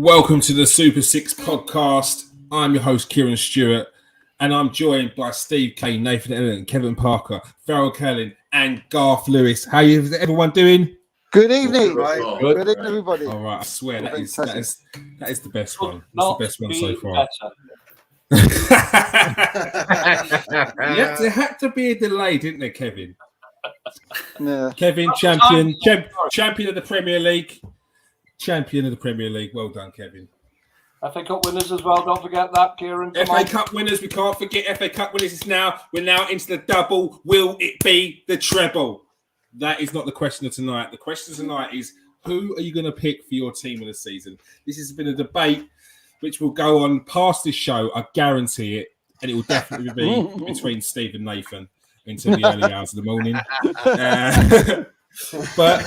Welcome to the Super Six podcast. I'm your host, Kieran Stewart, and I'm joined by Steve Kane, Nathan Ellen, Kevin Parker, Farrell Kellen, and Garth Lewis. How is everyone doing? Good evening. Good evening, everybody. All right, I swear that is the best one. That's Not the best one be so far. There had to be a delay, didn't there, Kevin? Yeah. Kevin, champion of the Premier League. Champion of the Premier League. Well done, Kevin. FA Cup winners as well. Don't forget that, Kieran. FA Cup winners. We can't forget FA Cup winners. We're now into the double. Will it be the treble? That is not the question of tonight. The question tonight is, who are you going to pick for your team of the season? This has been a debate which will go on past this show. I guarantee it. And it will definitely be between Steve and Nathan until the early hours of the morning. But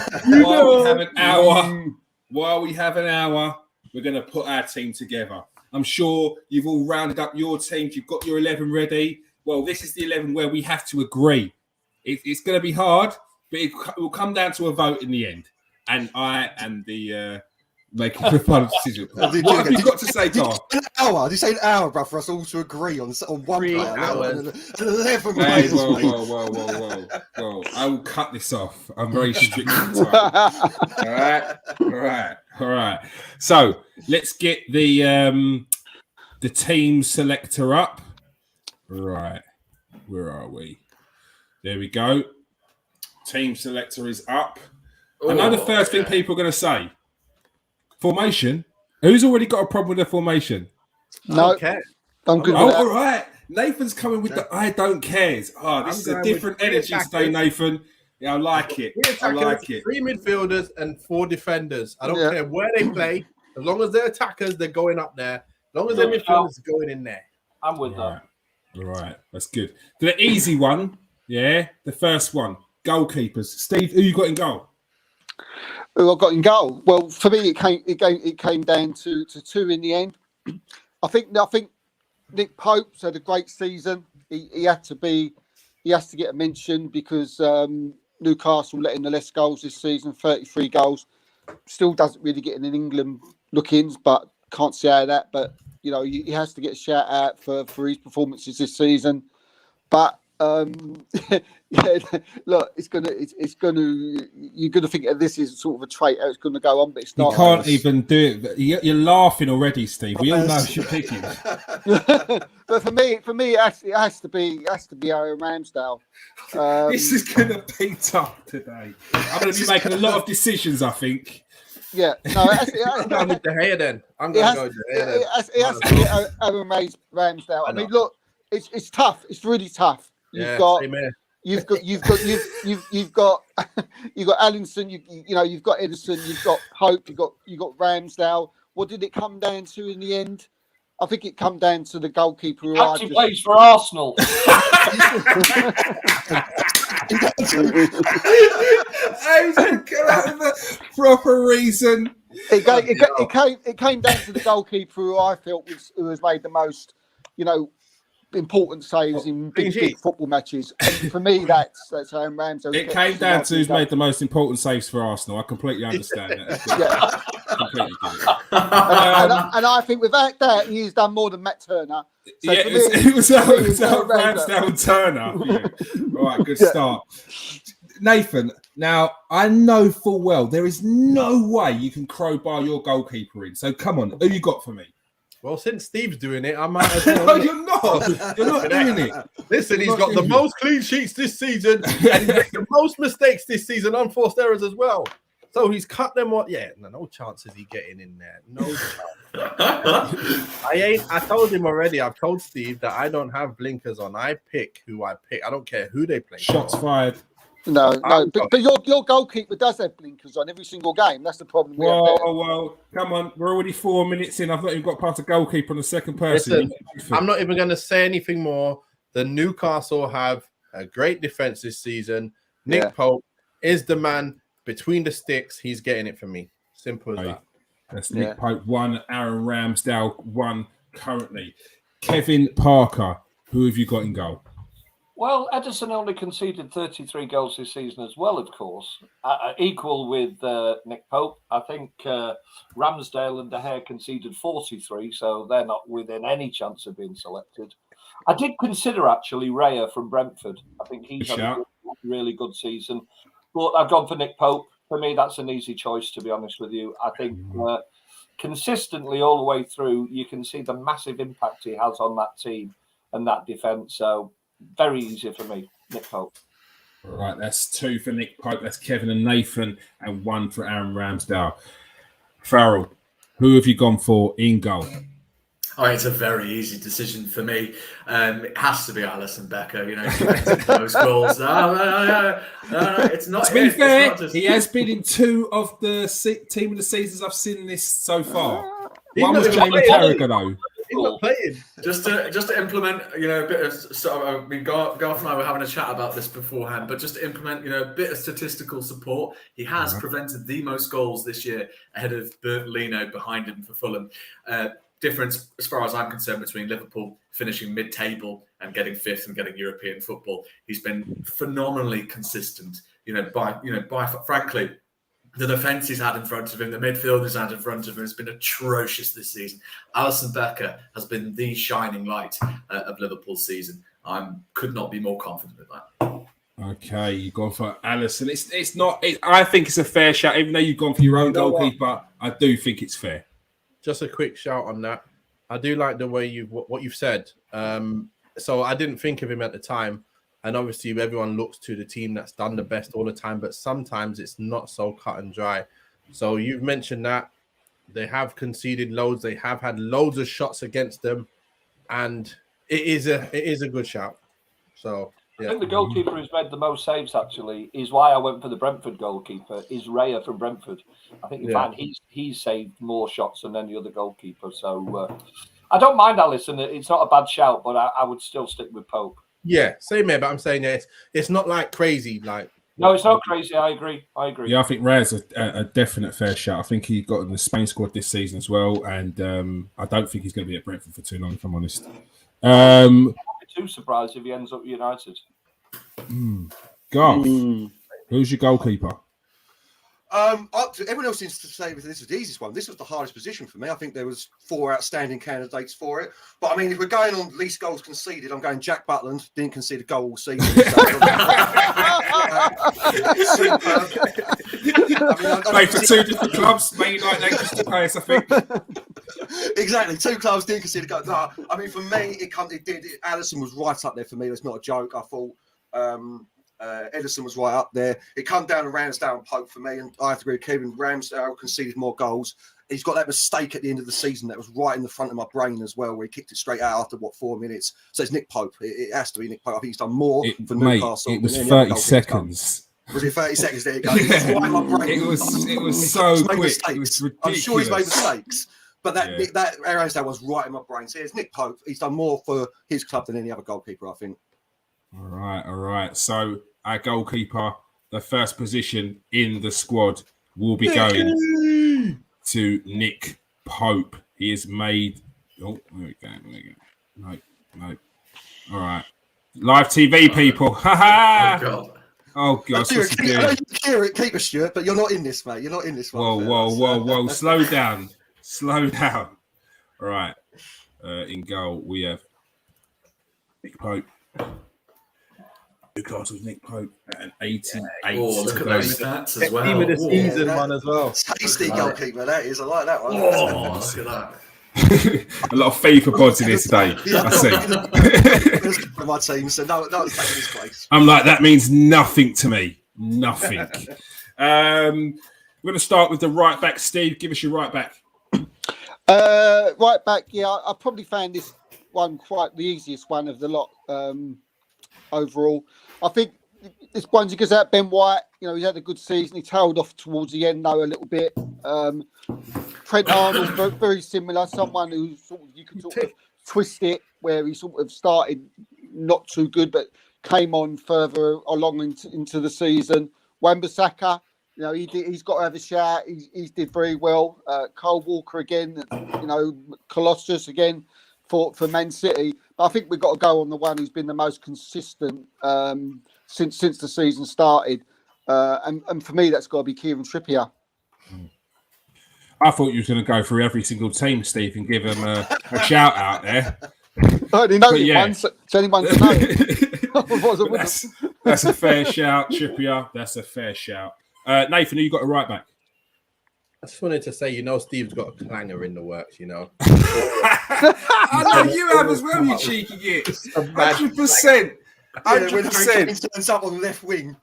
while we have an hour, we're going to put our team together. I'm sure you've all rounded up your teams. You've got your 11 ready. Well, this is the 11 where we have to agree. It's going to be hard, but it will come down to a vote in the end. And I am the making the final decision. What have you got to say, Gar? Did you say an hour, bro, for us all to agree on one player? 11 Hey, players. whoa. I will cut this off. I'm very strict on time. All right. So let's get the team selector up. Right. Where are we? There we go. Team selector is up. I know the first thing people are going to say. Formation? Who's already got a problem with the formation? No. Okay. I'm good. Oh, all right. Nathan's coming with the I don't cares. Oh, this is a different energy today, Nathan. Yeah, I like it. I like it. 3 midfielders and 4 defenders. I don't care where they play. As long as they're attackers, they're going up there. As long as they're midfielders, they're going in there. I'm with that. All right. That's good. The easy one, the first one. Goalkeepers. Steve, who you got in goal? Who I got in goal? Well, for me, it came down to 2 in the end. I think Nick Pope's had a great season. He has to get a mention because Newcastle let in the less goals this season, 33 goals. Still doesn't really get in England look-ins, but can't say out of that. But he has to get a shout out for his performances this season. But look, you're gonna think that this is sort of a trait how it's gonna go on, but it's not. You can't even do it. You're laughing already, Steve. We all know you're picking. But for me, it has to be Aaron Ramsdale. This is gonna be tough today. I'm gonna be making a lot of decisions, I think. Yeah, no, I'm going with De Gea then. I'm going to go with De Gea then. It has to be Aaron Ramsdale. I mean, look, it's tough. It's really tough. You've got Alisson, you've got Edison, you've got Pope, you've got Ramsdale. What did it come down to in the end? I think it come down to the goalkeeper who actually plays for Arsenal. Proper reason. It came down to the goalkeeper who I felt who has made the most, important saves in big football matches. And for me, that's Aaron Ramsdale. It came down to who's made the most important saves for Arsenal. I completely understand that. Completely get it. And I think without that, he's done more than Matt Turner. So it was Ramsdale and Turner. Yeah. All right, good start. Nathan, now I know full well there is no way you can crowbar your goalkeeper in. So come on, who you got for me? Well, since Steve's doing it, I might as well. No, you're not. You're not doing it. Listen, he's got the most clean sheets this season and the most mistakes this season, unforced errors as well. So he's cut them off. Yeah, no chance is he getting in there. No chance. I told him already. I've told Steve that I don't have blinkers on. I pick who I pick. I don't care who they play. Shots fired. No, but your goalkeeper does have blinkers on every single game. That's the problem. Well, come on. We're already 4 minutes in. I've not even got past the goalkeeper on the second person. Listen, I'm not even going to say anything more. The Newcastle have a great defense this season. Nick Pope is the man between the sticks. He's getting it for me. Simple as that. That's Nick Pope 1, Aaron Ramsdale 1 currently. Kevin Parker, who have you got in goal? Well, Edison only conceded 33 goals this season as well, of course, equal with Nick Pope. I think Ramsdale and De Gea conceded 43, so they're not within any chance of being selected. I did consider, actually, Raya from Brentford. I think he's had a really good season. But I've gone for Nick Pope. For me, that's an easy choice, to be honest with you. I think consistently all the way through, you can see the massive impact he has on that team and that defence. So very easy for me, Nick Pope. All right, that's 2 for Nick Pope. That's Kevin and Nathan, and 1 for Aaron Ramsdale. Farrell, who have you gone for in goal? Oh, it's a very easy decision for me. It has to be Alisson Becker. You know, he collected those goals. No, it's not. To be fair, he has been in 2 of the team of the seasons I've seen this so far. One was Jamie Carragher, though. He's not playing. Just to implement, you know, a bit of sort of. I mean, Garth and I were having a chat about this beforehand, but just to implement, you know, a bit of statistical support. He has prevented the most goals this year, ahead of Bert Leno behind him for Fulham. Difference, as far as I'm concerned, between Liverpool finishing mid-table and getting 5th and getting European football. He's been phenomenally consistent. Frankly, the defence he's had in front of him, the midfield he's had in front of him has been atrocious this season. Alisson Becker has been the shining light of Liverpool's season. I could not be more confident with that. Okay, you've gone for Alisson. It's not. I think it's a fair shout, even though you've gone for your own goalkeeper. I do think it's fair. Just a quick shout on that. I do like the way what you've said. So I didn't think of him at the time, and obviously everyone looks to the team that's done the best all the time, but sometimes it's not so cut and dry. So you've mentioned that they have conceded loads, they have had loads of shots against them, and it is a good shout. So I think the goalkeeper who's made the most saves, actually, is why I went for the Brentford goalkeeper, is Raya from Brentford. I think you find he's saved more shots than any other goalkeeper. So I don't mind Alisson. It's not a bad shout, but I would still stick with Pope. Yeah, same here, but I'm saying it's not like crazy. No, it's not crazy. I agree. Yeah, I think Raya's a definite fair shout. I think he got in the Spain squad this season as well, and I don't think he's going to be at Brentford for too long, if I'm honest. Too surprised if he ends up at United. Garth, who's your goalkeeper? Everyone else seems to say this was the easiest one. This was the hardest position for me. I think there was 4 outstanding candidates for it. But I mean, if we're going on least goals conceded, I'm going Jack Butland. Didn't concede a goal all season. Played for 2 different clubs, Man United and Crystal Palace, I think. Exactly, 2 clubs didn't concede a goal. No, I mean, for me, Alisson was right up there for me. That's not a joke. I thought Edison was right up there. It come down to Ramsdale and Pope for me, and I have to agree with Kevin. Ramsdale conceded more goals. He's got that mistake at the end of the season that was right in the front of my brain as well, where he kicked it straight out after 4 minutes. So it's Nick Pope. It has to be Nick Pope. I think he's done more for Newcastle. It was 30 seconds. Was it 30 seconds? There you go. It was right in my brain. It was so quick. Mistakes. It was ridiculous. I'm sure he's made mistakes. But that Ramsdale was right in my brain. So it's Nick Pope. He's done more for his club than any other goalkeeper, I think. All right. So our goalkeeper, the first position in the squad, will be going to Nick Pope. He has made. Oh, there we go. No. All right. Live TV people. Ha ha. Oh God. Keep us, Stuart, but you're not in this, mate. You're not in this one. Whoa. Slow down. All right. In goal, we have Nick Pope. Newcastle's Nick Pope at an 88. Oh, look at those stats as well. Team of the season one as well. Tasty goalkeeper, that is. I like that one. Oh, look at that. A lot of FIFA pods in here today. I see. For my team, so no one's taking his place. I'm like, that means nothing to me. Nothing. We're going to start with the right back. Steve, give us your right back. Right back, yeah, I probably found this one quite the easiest one of the lot overall. I think this one's because out Ben White, he's had a good season. He tailed off towards the end though a little bit. Trent Arnold, very similar. Someone who you can sort of twist it, where he sort of started not too good, but came on further along into the season. Wan-Bissaka, he's got to have a shout. He did very well. Cole Walker again, Colossus again. for Man City. But I think we've got to go on the one who's been the most consistent since the season started. And for me, that's got to be Kieran Trippier. I thought you was going to go through every single team, Steve, and give them a shout out there. I only know But it yeah. once, so anyone can know it. Otherwise I wouldn't. That's a fair shout, Trippier. That's a fair shout. Nathan, who you got a right back? I just wanted to say, Steve's got a clanger in the works, I know you have as well, you cheeky git. 100%. Yeah, when 100%. James turns up on the left wing.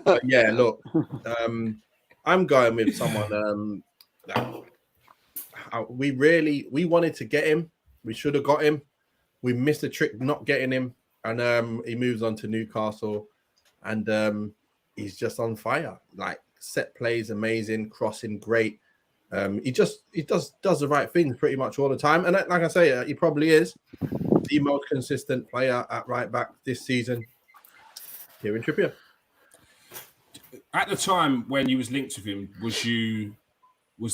But yeah, look, I'm going with someone we wanted to get him. We should have got him. We missed a trick not getting him, and he moves on to Newcastle, and he's just on fire. Like, set plays amazing, crossing great. He does the right things pretty much all the time, and like I say, he probably is the most consistent player at right back this season. Kieran Trippier. At the time when you was linked with him, was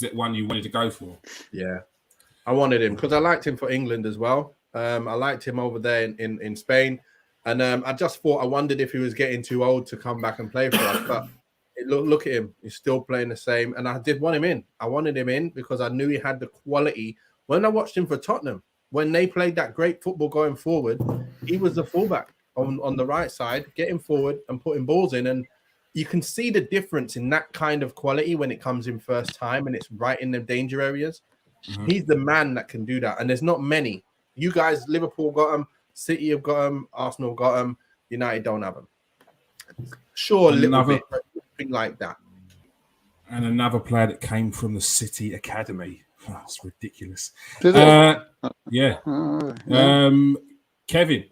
that one you wanted to go for? Yeah, I wanted him because I liked him for England as well. I liked him over there in Spain, and I just thought, I wondered if he was getting too old to come back and play for us. But look at him; he's still playing the same, and I did want him in. I wanted him in because I knew he had the quality. When I watched him for Tottenham, when they played that great football going forward, he was the fullback on the right side, getting forward and putting balls in, and you can see the difference in that kind of quality when it comes in first time and it's right in the danger areas. Mm-hmm. He's the man that can do that, and there's not many. You guys, Liverpool got him, City have got him, Arsenal got him, United don't have him. Sure, a little bit, but nothing like that. And another player that came from the City Academy. Oh, that's ridiculous. Yeah. Kevin,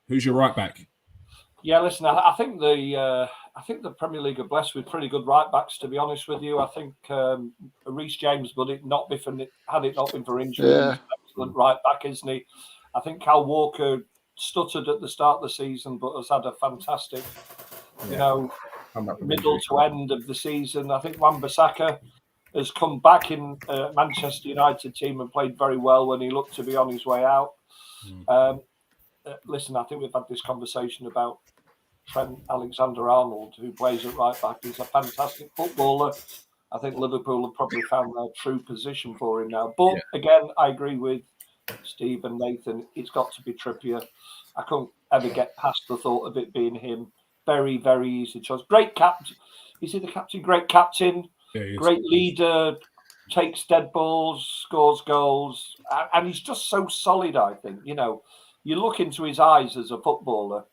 who's your right back? Yeah, listen, I think the Premier League are blessed with pretty good right backs. To be honest with you, I think Reece James, had it not been for injury, he's an excellent right back, isn't he? I think Cal Walker stuttered at the start of the season, but has had a fantastic, middle to end of the season. I think Wan-Bissaka has come back in Manchester United team and played very well when he looked to be on his way out. Listen, I think we've had this conversation about Trent Alexander-Arnold, who plays at right back. He's a fantastic footballer. I think Liverpool have probably found their true position for him now. But again, I agree with Steve and Nathan. It's got to be Trippier. I couldn't ever get past the thought of it being him. Very, very easy choice. Great captain. Is he the captain? Great captain. Yeah, great leader. Takes dead balls. Scores goals. And he's just so solid, I think. You look into his eyes as a footballer,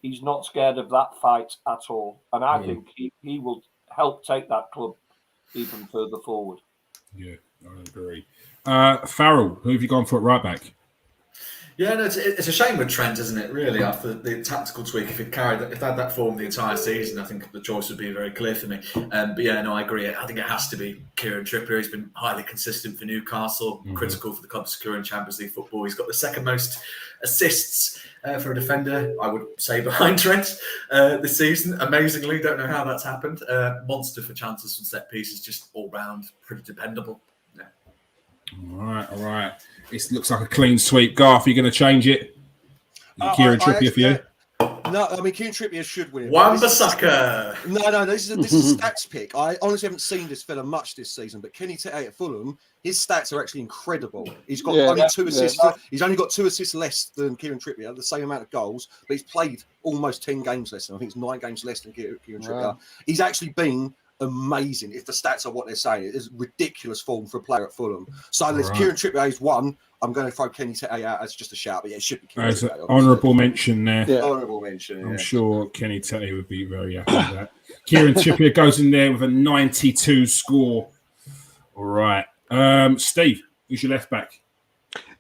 he's not scared of that fight at all. And I think he will help take that club even further forward. Yeah, I agree. Farrell, who have you gone for at right back? Yeah, no, it's a shame with Trent, isn't it? Really, after the tactical tweak, if they had that form the entire season, I think the choice would be very clear for me. But yeah, no, I agree. I think it has to be Kieran Trippier. He's been highly consistent for Newcastle, critical for the club securing Champions League football. He's got the second most assists for a defender, I would say, behind Trent this season. Amazingly, don't know how that's happened. Monster for chances from set pieces, just all round pretty dependable. Yeah. All right. It looks like a clean sweep. Garth, are you going to change it? Kieran Trippier for you? No, I mean, Kieran Trippier should win it. Wan-Bissaka. No, this is a stats pick. I honestly haven't seen this fella much this season, but Kenny Tete at Fulham, his stats are actually incredible. He's got only 2 assists. He's only got 2 assists less than Kieran Trippier, the same amount of goals, but he's played almost 10 games less. I think it's 9 games less than Kieran Trippier. He's actually been amazing. If the stats are what they're saying, it's ridiculous form for a player at Fulham. So there's Kieran Trippier is one. I'm going to throw Kenny Tete out as just a shout, but it should be Kieran Trippier. Honourable mention there. Yeah. Honourable mention. I'm sure Kenny Tete would be very happy with that. Kieran Trippier goes in there with a 92 score. All right, Steve, who's your left back?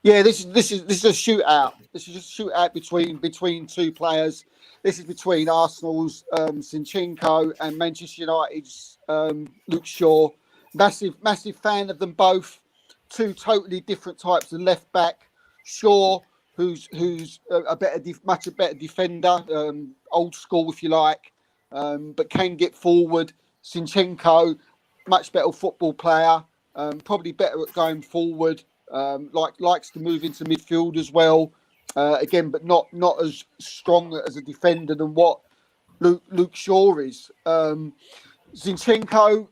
Yeah, this is a shootout. This is just a shootout between 2 players. This is between Arsenal's Zinchenko and Manchester United's Luke Shaw. Massive fan of them both. 2 totally different types of left back. Shaw, who's much a better defender, old school if you like, but can get forward. Zinchenko, much better football player, probably better at going forward. Likes to move into midfield as well. Again, but not as strong as a defender than what Luke Shaw is. Zinchenko,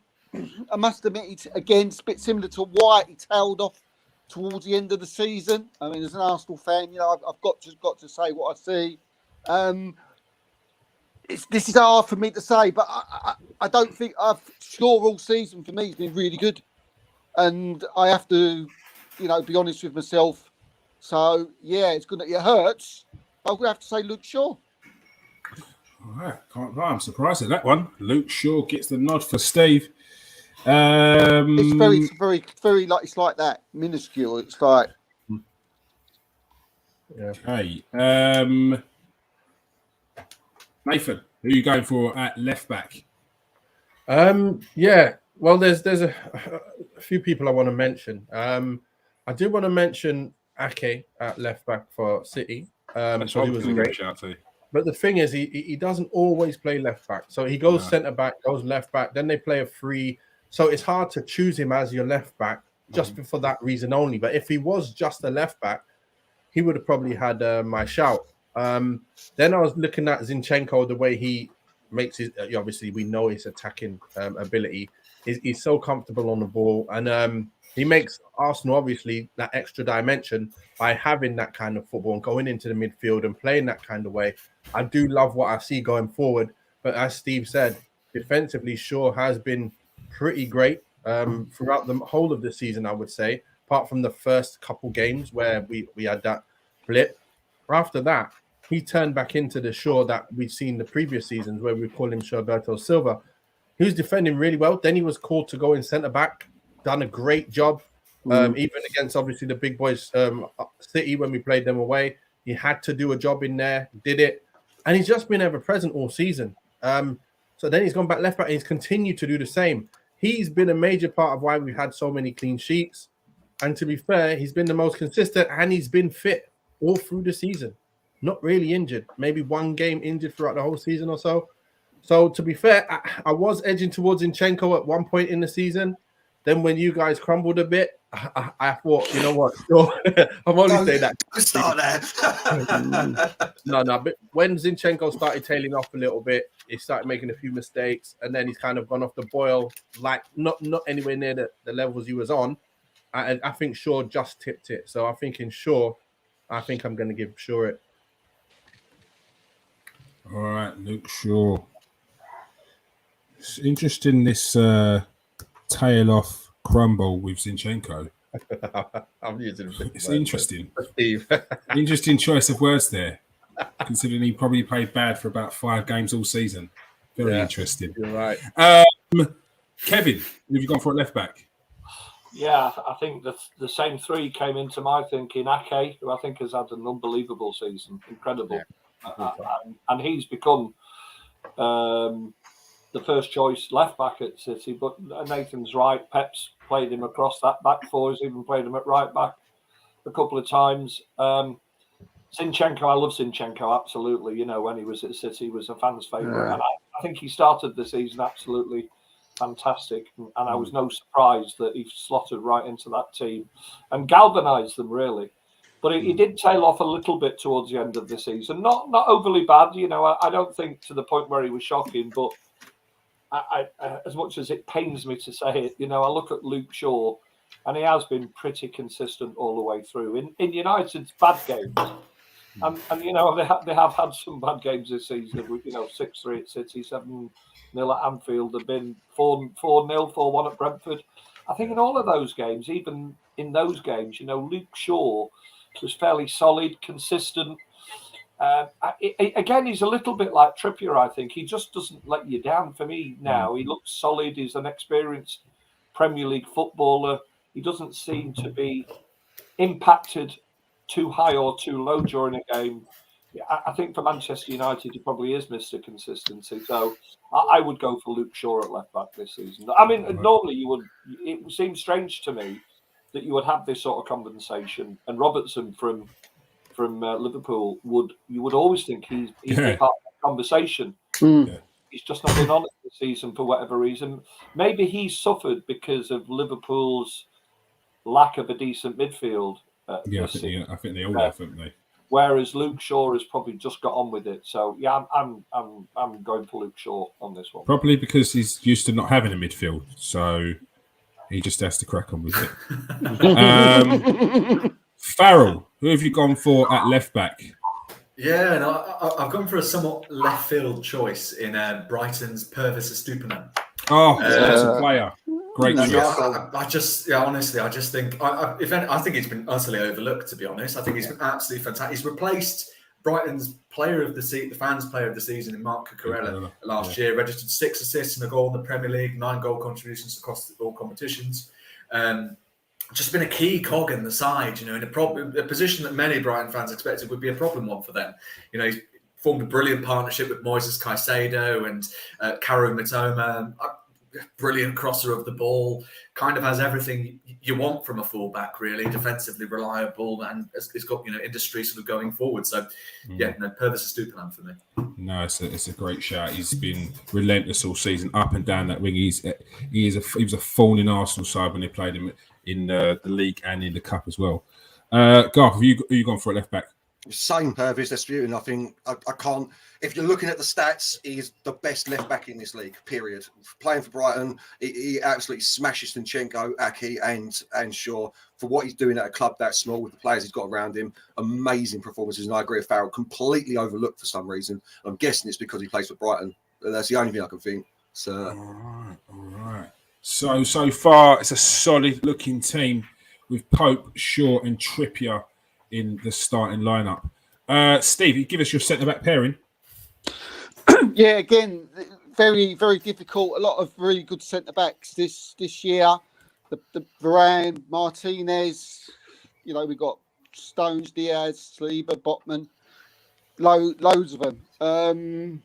I must admit, it's again a bit similar to White. He tailed off towards the end of the season. I mean, as an Arsenal fan, I've got to say what I see. This is hard for me to say, but I don't think Shaw all season for me has been really good, and I have to, be honest with myself. So yeah, it hurts. But I'm gonna have to say Luke Shaw. All right, can't lie. I'm surprised at that one. Luke Shaw gets the nod for Steve. It's very, very it's like that minuscule. It's like okay. Nathan, who are you going for at left back? Well, there's a few people I want to mention. I do want to mention Ake at left back for City. So he was great. But the thing is, he doesn't always play left back. So he goes centre back, goes left back. Then they play a free. So it's hard to choose him as your left back just for that reason only. But if he was just a left back, he would have probably had my shout. Then I was looking at Zinchenko, the way he makes his. Obviously, we know his attacking ability. He's so comfortable on the ball, and he makes Arsenal obviously that extra dimension by having that kind of football and going into the midfield and playing that kind of way. I do love what I see going forward, but as Steve said, defensively, Shaw has been pretty great throughout the whole of the season, I would say, apart from the first couple games where we had that blip. After that, he turned back into the Shaw that we've seen the previous seasons where we call him Roberto Silva. He was defending really well. Then he was called to go in centre-back, done a great job, even against, obviously, the big boys, City, when we played them away. He had to do a job in there, did it. And he's just been ever-present all season. So then he's gone back left-back and he's continued to do the same. He's been a major part of why we've had so many clean sheets. And to be fair, he's been the most consistent and he's been fit all through the season. Not really injured. Maybe one game injured throughout the whole season or so. So to be fair, I was edging towards Zinchenko at one point in the season. Then when you guys crumbled a bit, I thought, you know what? Sure. I'm only saying that. Start there. No. But when Zinchenko started tailing off a little bit, he started making a few mistakes, and then he's kind of gone off the boil, like not anywhere near the levels he was on. I think Shaw just tipped it. So I think in Shaw, I think I'm going to give Shaw it. All right, Luke Shaw. It's interesting this tail off crumble with Zinchenko. I'm using it's interesting. Steve. Interesting choice of words there, considering he probably played bad for about 5 games all season. Very interesting. You're right. Kevin, who have you gone for at left back? Yeah, I think the same 3 came into my thinking. Ake, who I think has had an unbelievable season, incredible. And he's become the first choice left back at City. But Nathan's right. Pep's played him across that back 4. He's even played him at right back a couple of times. Zinchenko, I love Zinchenko, absolutely. When he was at City, he was a fan's favourite. And I think he started the season absolutely fantastic. And I was no surprise that he slotted right into that team and galvanised them, really. But he did tail off a little bit towards the end of the season. Not overly bad, I don't think to the point where he was shocking, but I as much as it pains me to say it, I look at Luke Shaw and he has been pretty consistent all the way through. In United's bad games, and they have had some bad games this season. 6-3 at City, 7-0 at Anfield, have been 4-0, 4-1 at Brentford. I think in all of those games, even in those games, Luke Shaw was fairly solid, consistent. Again, he's a little bit like Trippier, I think. He just doesn't let you down for me now. He looks solid. He's an experienced Premier League footballer. He doesn't seem to be impacted too high or too low during a game. I think for Manchester United, he probably is Mr. Consistency. So I would go for Luke Shaw at left back this season. I mean, normally it would seem strange to me that you would have this sort of compensation. And Robertson from Liverpool you would always think he's part of the conversation. He's just not been on it this season for whatever reason. Maybe he suffered because of Liverpool's lack of a decent midfield. Yeah, I this think they all have, haven't they? Whereas Luke Shaw has probably just got on with it. So yeah, I'm going for Luke Shaw on this one. Probably because he's used to not having a midfield, so he just has to crack on with it. Farrell, who have you gone for at left back? Yeah, no, I've gone for a somewhat left field choice in Brighton's Pervis Estupiñán. Oh, as a player, great choice. Honestly, I just think, I think he's been utterly overlooked. To be honest, I think he's been absolutely fantastic. He's replaced Brighton's player of the season, the fans' player of the season, in Mark Cucurella last year. Registered 6 assists and a goal in the Premier League, 9 goal contributions across all competitions. Just been a key cog in the side, in a position that many Brighton fans expected would be a problem one for them. He's formed a brilliant partnership with Moises Caicedo and Karu Mitoma. Brilliant crosser of the ball, kind of has everything you want from a fullback, really. Defensively reliable, and it's got industry sort of going forward. So Pervis Estupiñán for me. No, it's a great shout. He's been relentless all season, up and down that wing. He was a thorn in Arsenal side when they played him in the league and in the cup as well. Garth, have you gone for a left back? Same Pervis Estupiñán. I think I can't. If you're looking at the stats, he's the best left back in this league. Period. Playing for Brighton, he absolutely smashes Zinchenko, Aki, and Shaw for what he's doing at a club that small with the players he's got around him. Amazing performances, and I agree with Farrell. Completely overlooked for some reason. I'm guessing it's because he plays for Brighton. That's the only thing I can think. So, all right. So far, it's a solid looking team with Pope, Shaw, and Trippier in the starting lineup. Steve, you give us your centre-back pairing. Yeah, again, very, very difficult. A lot of really good centre-backs this year. The Varane, Martinez, we've got Stones, Diaz, Saliba, Botman, loads of them.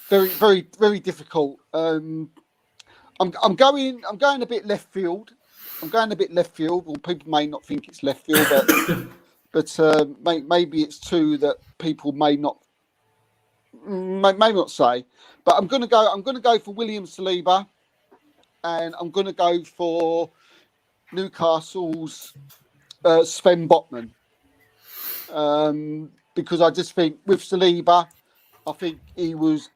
Very, very, very difficult. I'm going a bit left field. Well, people may not think it's left field, but maybe it's two that people may not say. But I'm going to go for William Saliba, and I'm going to go for Newcastle's Sven Botman, because I just think with Saliba, I think he was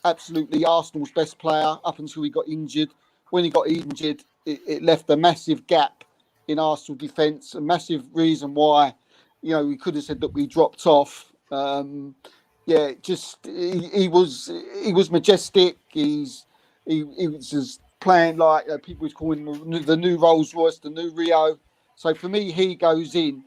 absolutely Arsenal's best player up until he got injured. When he got injured, it left a massive gap in Arsenal defence, a massive reason why, we could have said that we dropped off. He was majestic. He was just playing like people was calling him the new Rolls Royce, the new Rio. So for me, he goes in.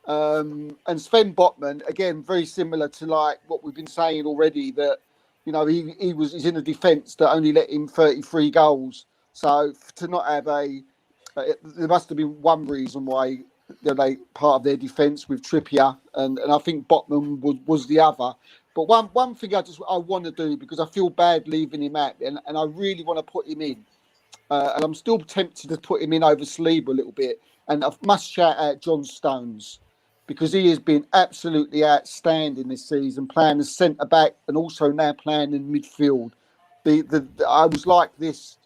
And Sven Botman, again, very similar to like what we've been saying already, that he's in a defence that only let in 33 goals. So to not have there must have been one reason why they part of their defence with Trippier, and I think Botman was the other. But one thing I want to do, because I feel bad leaving him out, and I really want to put him in, and I'm still tempted to put him in over Saliba a little bit, and I must shout out John Stones, because he has been absolutely outstanding this season, playing as centre back and also now playing in midfield. I was like this,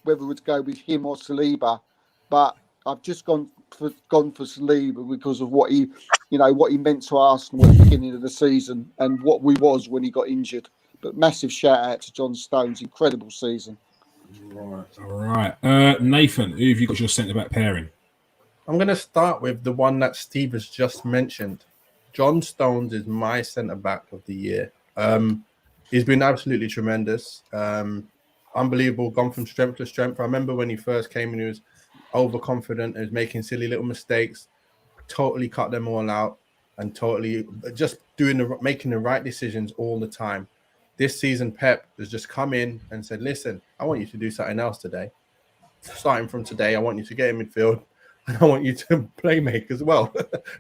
whether to go with him or Saliba, but I've just gone for Saliba because of what he meant to Arsenal at the beginning of the season and what we was when he got injured. But massive shout out to John Stones, incredible season. All right. Nathan, who have you got your centre back pairing? I'm going to start with the one that Steve has just mentioned. John Stones is my centre back of the year. He's been absolutely tremendous. Unbelievable, gone from strength to strength. I remember when he first came and he was overconfident, he was making silly little mistakes, totally cut them all out, and totally just making the right decisions all the time. This season, Pep has just come in and said, listen, I want you to do something else today. Starting from today, I want you to get in midfield, and I want you to play make as well.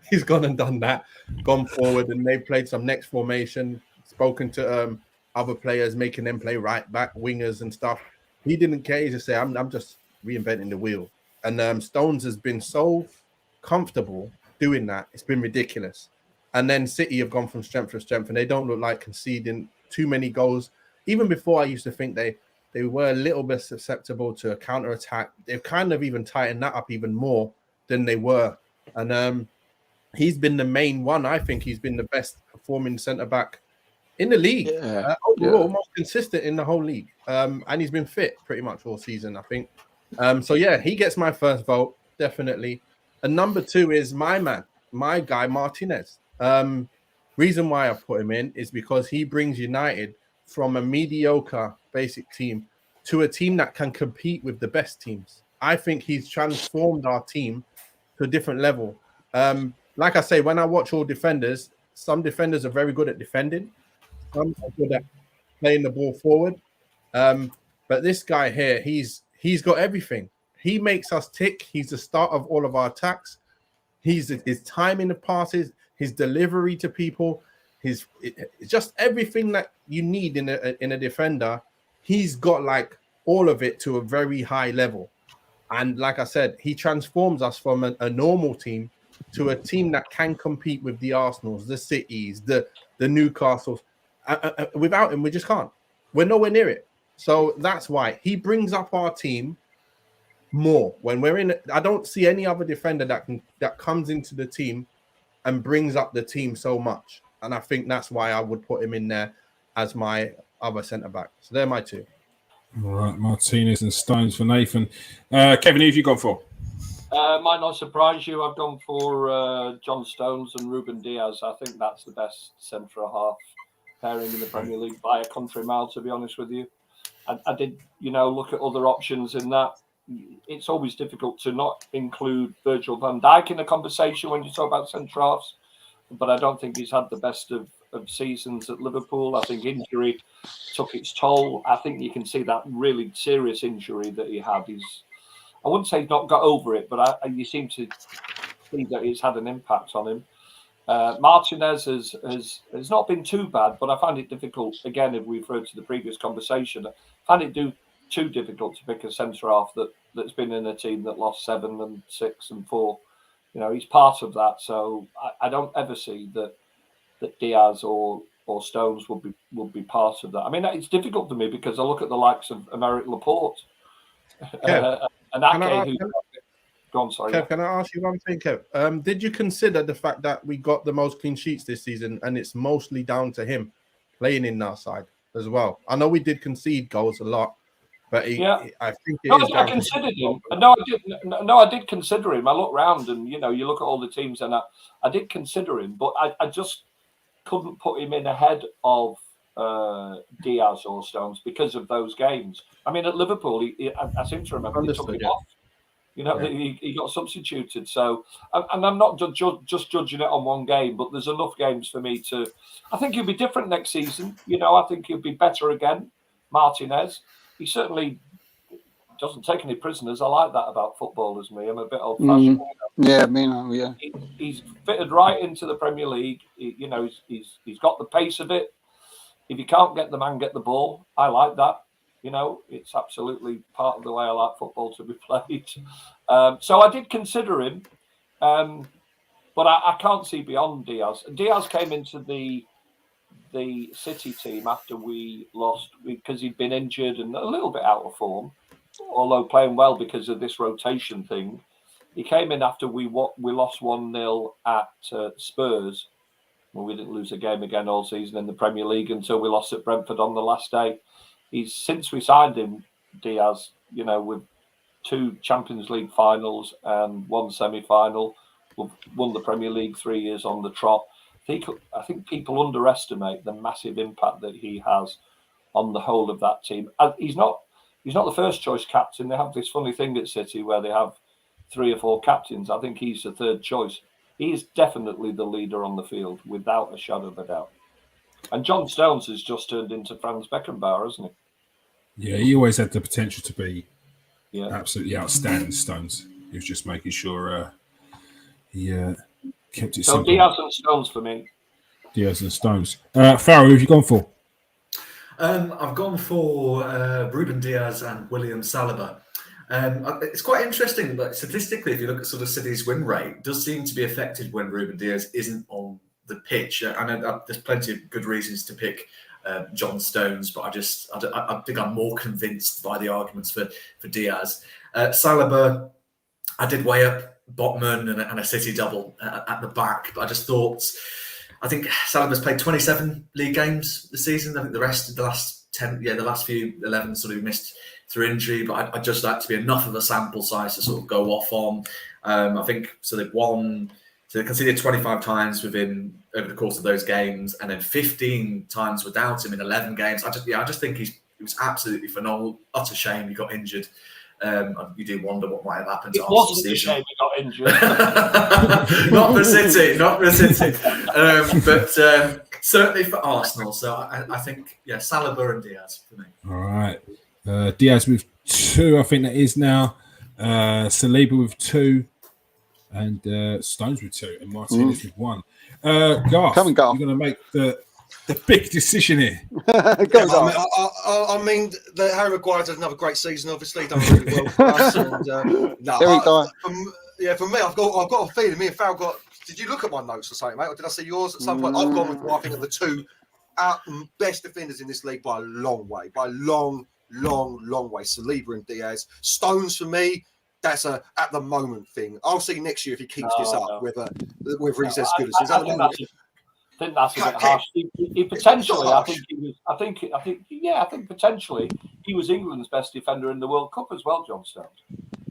He's gone and done that, gone forward, and they've played some next formation, spoken to other players, making them play right back, wingers and stuff. He didn't care. He just said, I'm just reinventing the wheel. And Stones has been so comfortable doing that. It's been ridiculous. And then City have gone from strength to strength, and they don't look like conceding too many goals. Even before, I used to think they were a little bit susceptible to a counter-attack. They've kind of even tightened that up even more. than they were. And he's been the main one. I think he's been the best performing centre back in the league. Overall, most consistent in the whole league. And he's been fit pretty much all season, I think. So yeah, he gets my first vote, definitely. And number 2 is my man, my guy, Martinez. Reason why I put him in is because he brings United from a mediocre basic team to a team that can compete with the best teams. I think he's transformed our team to a different level. Like I say, when I watch all defenders, some defenders are very good at defending. Some are good at playing the ball forward. But this guy here, he's got everything. He makes us tick. He's the start of all of our attacks. His timing of passes, his delivery to people, it's just everything that you need in a defender. He's got like all of it to a very high level. And like I said, he transforms us from a normal team to a team that can compete with the Arsenals, the Cities, the Newcastles. Without him, we just can't. We're nowhere near it. So that's why he brings up our team more. When we're in, I don't see any other defender that comes into the team and brings up the team so much. And I think that's why I would put him in there as my other centre back. So they're my 2. All right, Martinez and Stones for Nathan. Kevin, who have you gone for? Might not surprise you. I've gone for John Stones and Ruben Diaz. I think that's the best centre-half pairing in the Premier League by a country mile, to be honest with you. I did, look at other options in that. It's always difficult to not include Virgil van Dijk in the conversation when you talk about centre-halves, but I don't think he's had the best of seasons at Liverpool. I think injury took its toll. I think you can see that really serious injury that he had. I wouldn't say he's not got over it, but you seem to see that it's had an impact on him. Martinez has not been too bad, but I find it difficult, again, if we refer to the previous conversation, I find it too difficult to pick a centre-half that's been in a team that lost 7 and 6 and 4. He's part of that, so I don't ever see that Diaz or Stones would be part of that. I mean, it's difficult for me because I look at the likes of Aymeric Laporte and Ake, Go on, sorry. Kev, can I ask you one thing, Kev? Did you consider the fact that we got the most clean sheets this season and it's mostly down to him playing in our side as well? I know we did concede goals a lot, but I think I considered him. No, I did consider him. I looked round and, you look at all the teams and I did consider him, but I just couldn't put him in ahead of Diaz or Stones because of those games. I mean, at Liverpool, I seem to remember they took him off. He got substituted. So, and I'm not just judging it on one game, but there's enough games for me to. I think he'll be different next season. I think he'll be better again. Martinez, he certainly doesn't take any prisoners. I like that about footballers. I'm a bit old-fashioned. Yeah. He's fitted right into the Premier League. He's got the pace of it. If you can't get the man, get the ball. I like that. It's absolutely part of the way I like football to be played. So I did consider him, but I can't see beyond Diaz. Diaz came into the City team after we lost because he'd been injured and a little bit out of form, although playing well because of this rotation thing. He came in after we lost 1-0 at Spurs. Well, we didn't lose a game again all season in the Premier League until we lost at Brentford on the last day. Since we signed him, Diaz, with 2 Champions League finals and 1 semi-final, we've won the Premier League 3 years on the trot. I think people underestimate the massive impact that he has on the whole of that team. He's not the first choice captain. They have this funny thing at City where they have 3 or 4 captains. I think he's the third choice. He is definitely the leader on the field, without a shadow of a doubt. And John Stones has just turned into Franz Beckenbauer, hasn't he? Yeah, he always had the potential to be absolutely outstanding, Stones. He was just making sure he kept it simple. So Diaz and Stones for me. Diaz and Stones. Farrell, who have you gone for? I've gone for Ruben Diaz and William Saliba. It's quite interesting, but statistically, if you look at sort of City's win rate, it does seem to be affected when Ruben Diaz isn't on the pitch. I know there's plenty of good reasons to pick John Stones, but I think I'm more convinced by the arguments for Diaz. Saliba, I did weigh up Botman and a City double at the back. But I think Saliba's played 27 league games this season. I think the last 10, the last few 11 sort of missed through injury. But I'd just like to be enough of a sample size to sort of go off on. I think so. They conceded 25 times over the course of those games, and then 15 times without him in 11 games. I just think he was absolutely phenomenal. Utter shame he got injured. You do wonder what might have happened to Arsenal Wasn't a season. shame he got injured. Not for City. But certainly for Arsenal. So I think, Saliba and Diaz for me. All right. Diaz with 2, I think that is now. Saliba with 2. And Stones with 2. And Martinez with 1. Garth, Come on, Garth. you're going to make the big decision here. Go I mean, Harry Maguire did another great season. Obviously, done really well for us. For me, I've got a feeling. Me and Farrell got. Did you look at my notes or something, mate? Or did I see yours at some point? I've gone with I think of the 2 best defenders in this league by a long way, by a long way. Saliba and Diaz. Stones for me. That's a at the moment thing. I'll see next year if he keeps this up, whether he's as good as he's. I think that's a bit harsh. He potentially, I think potentially he was England's best defender in the World Cup as well, John Stones.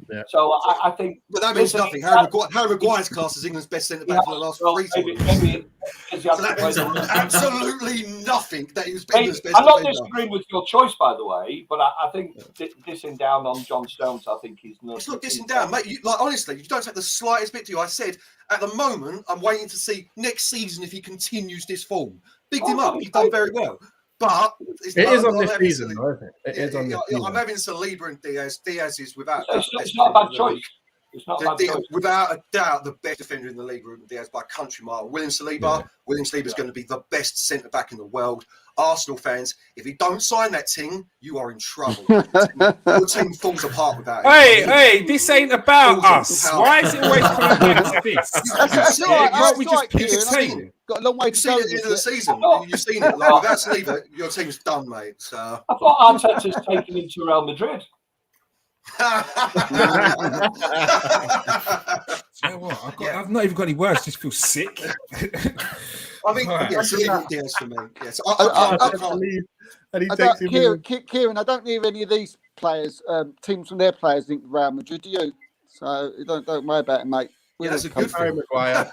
Yeah. So I think, but that means nothing. Harry Maguire's class is England's best centre back for the last 3 tournaments. So that means absolutely nothing that he was England's best. I'm not defender. disagreeing with your choice, by the way, but I think dissing down on John Stones, I think he's not. It's not dissing down, mate. Honestly, you don't take the slightest bit to you. I said at the moment, I'm waiting to see next season if he continues this form. Bigged him up. He's done very well. But it is on this season, though, isn't it? It is on this season. I'm having Saliba and Diaz. Diaz is without It's not a bad choice. It's not a bad choice. Without a doubt, the best defender in the league, Ruben Diaz, by a country mile. William Saliba is going to be the best centre back in the world. Arsenal fans, if you don't sign that team, you are in trouble. Your team falls apart without it. Hey, this ain't about us. Why is it always coming back to this? Can't we just pick a team? Got a long way You've to seen go. it at the end of the season. You've seen it. Like, without Saliba, your team's done, mate. So. I thought Arteta's taking him to Real Madrid. You know what? I've not even got any words. Just feel sick. I think Saliba and Diaz for me. Yes, Kieran, I don't need any of these players, teams from their players think Real Madrid, do you? So don't worry about it, mate. that's a good Harry Maguire.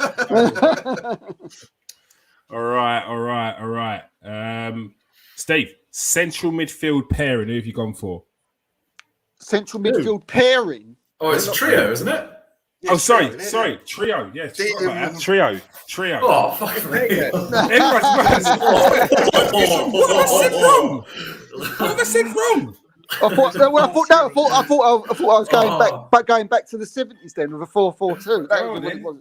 All right. Steve, central midfield pairing. Who have you gone for? Central midfield pairing. Oh, it's a trio, isn't it? Sorry. Trio. Yes. Trio. Oh, fuck me. Everyone's What have I said wrong? I thought I was going back to the 70s then with a 4-4-2. That was what it was.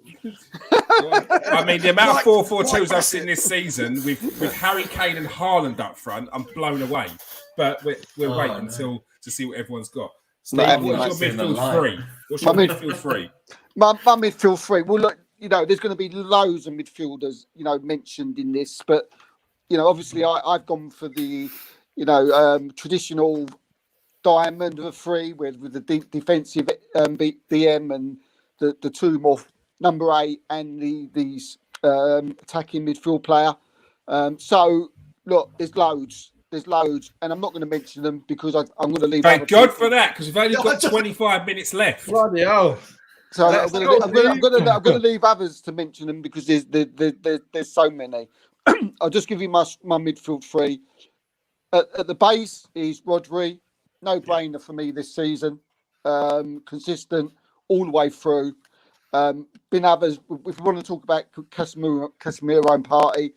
I mean, the amount of 4-4-2s I've seen this season with Harry Kane and Haaland up front, I'm blown away. But we're waiting to see what everyone's got. Steve, what's your midfield three? My midfield three. Well, look, there's going to be loads of midfielders, mentioned in this, but obviously I've gone for the, traditional diamond of a three with the defensive DM and the two more number 8 and the attacking midfield player. So look, there's loads, and I'm not going to mention them because I'm going to leave. Thank God for that, because we've only got 25 minutes left. Bloody hell. So I'm going to leave others to mention them because there's so many. I'll just give you my midfield three. At the base is Rodri, no brainer for me this season. Consistent all the way through. Been others. If we want to talk about Casemiro and Partey,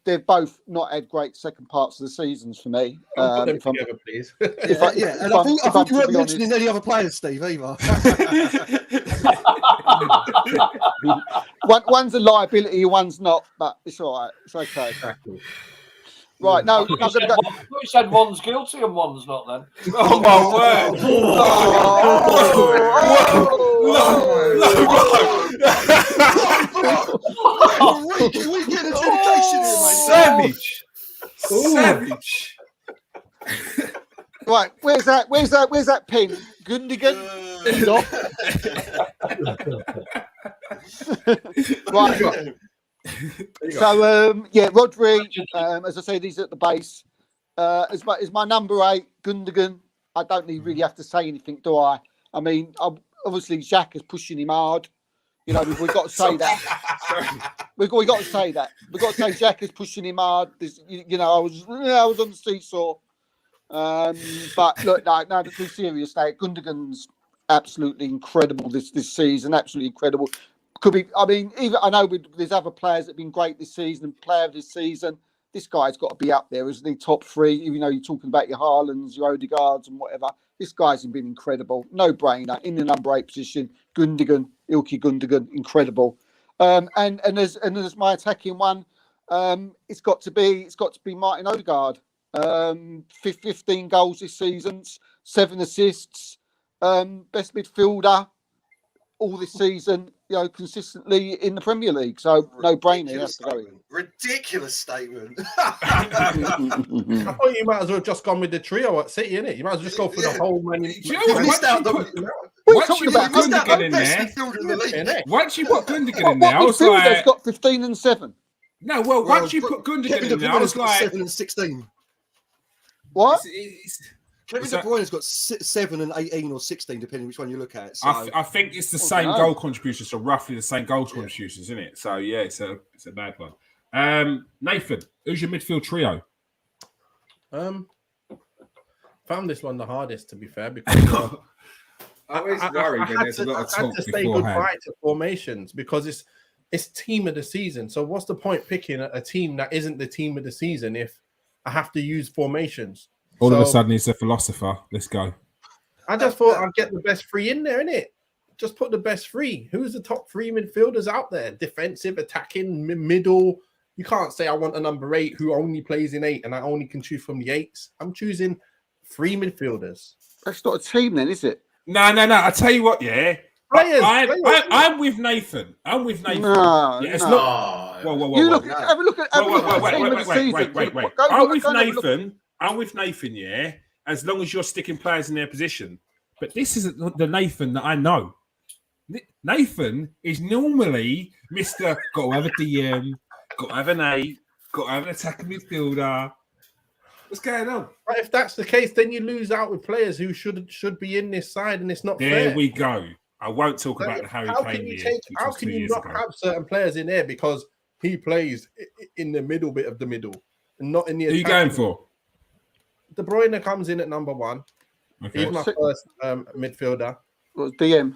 they've both not had great second parts of the seasons for me. Put them together, please. And I thought you weren't mentioning any other players, Steve, either. One's a liability, one's not, but it's all right. It's okay. Exactly. Right, no. You said one's guilty and one's not then. Oh my word! We get a dedication here, mate. Savage. Right, where's that pin? Gundogan? Stop. Right. So Rodri, as I said, he's at the base. Is my number 8 Gundogan? I don't really have to say anything, do I? I mean, obviously Xhaka is pushing him hard. You know, we've got to say that. We've got to say that. We've got to say Xhaka is pushing him hard. You know, I was on the seesaw. But look, no, to be serious, now Gundogan's absolutely incredible this season. Absolutely incredible. Could be. I mean, even I know there's other players that have been great this season. Player of this season. This guy's got to be up there, isn't he? Top 3. Even though you're talking about your Haalands, your Odegaards, and whatever. This guy's been incredible. No brainer in the number 8 position. Gundogan, Ilkay Gundogan, incredible. And there's my attacking one. It's got to be Martin Odegaard. 15 goals this season, 7 assists, best midfielder all this season, you know, consistently in the Premier League. So no brainer. That's the go. Ridiculous statement. I thought you might as well just gone with the trio at City, innit? You might as well just go for the whole man. We're talking about Gundogan in there. Once you put Gundogan in there, I was like, got 15 and 7. No, well, once you put Gundogan in there, I was like 7 and 16. What? Kevin De Bruyne's got 7 and 18 or 16, depending which one you look at. So. I think it's the same goal contributions, so roughly the same goal contributions, isn't it? So yeah, it's a bad one. Nathan, who's your midfield trio? Found this one the hardest, to be fair, because I always worry when there's a lot of talk to say beforehand. goodbye to formations because it's team of the season. So what's the point picking a team that isn't the team of the season if I have to use formations? All of a sudden, he's a philosopher. Let's go. I just thought I'd get the best 3 in there, innit? Just put the best 3. Who's the top 3 midfielders out there? Defensive, attacking, middle. You can't say I want a number 8 who only plays in 8 and I only can choose from the 8s. I'm choosing 3 midfielders. That's not a team then, is it? No. I tell you what, yeah. Players. I'm with Nathan. No, it's no. not. Whoa. Have a look at the team of the season. Wait. I'm with Nathan, yeah, as long as you're sticking players in their position. But this isn't the Nathan that I know. Nathan is normally Mr. Got to have a DM, got to have an 8, got to have an attacking midfielder. What's going on? But if that's the case, then you lose out with players who should be in this side, and it's not fair. There we go. I won't talk about the Harry Kane year. How can you not have certain players in there because he plays in the middle bit of the middle and not in the? Who are you going for? De Bruyne comes in at number 1. Okay. He's my first midfielder. What's DM?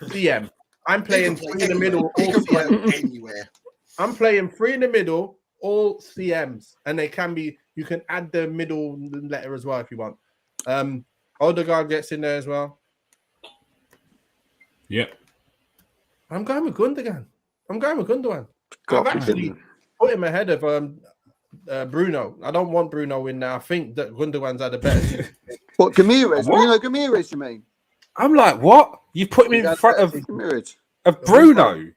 DM. I'm playing 3 in the middle. He All can play CMs. anywhere. I'm playing 3 in the middle, all CMs, and they can be. You can add the middle letter as well if you want. Odegaard gets in there as well. Yep. I'm going with Gundogan. I've actually put him ahead of Bruno. I don't want Bruno in there. I think that Gundogan's had a better season. What, Ramirez? Bruno Ramirez, you mean? I'm like, what? You put him in front of Ramirez. Bruno?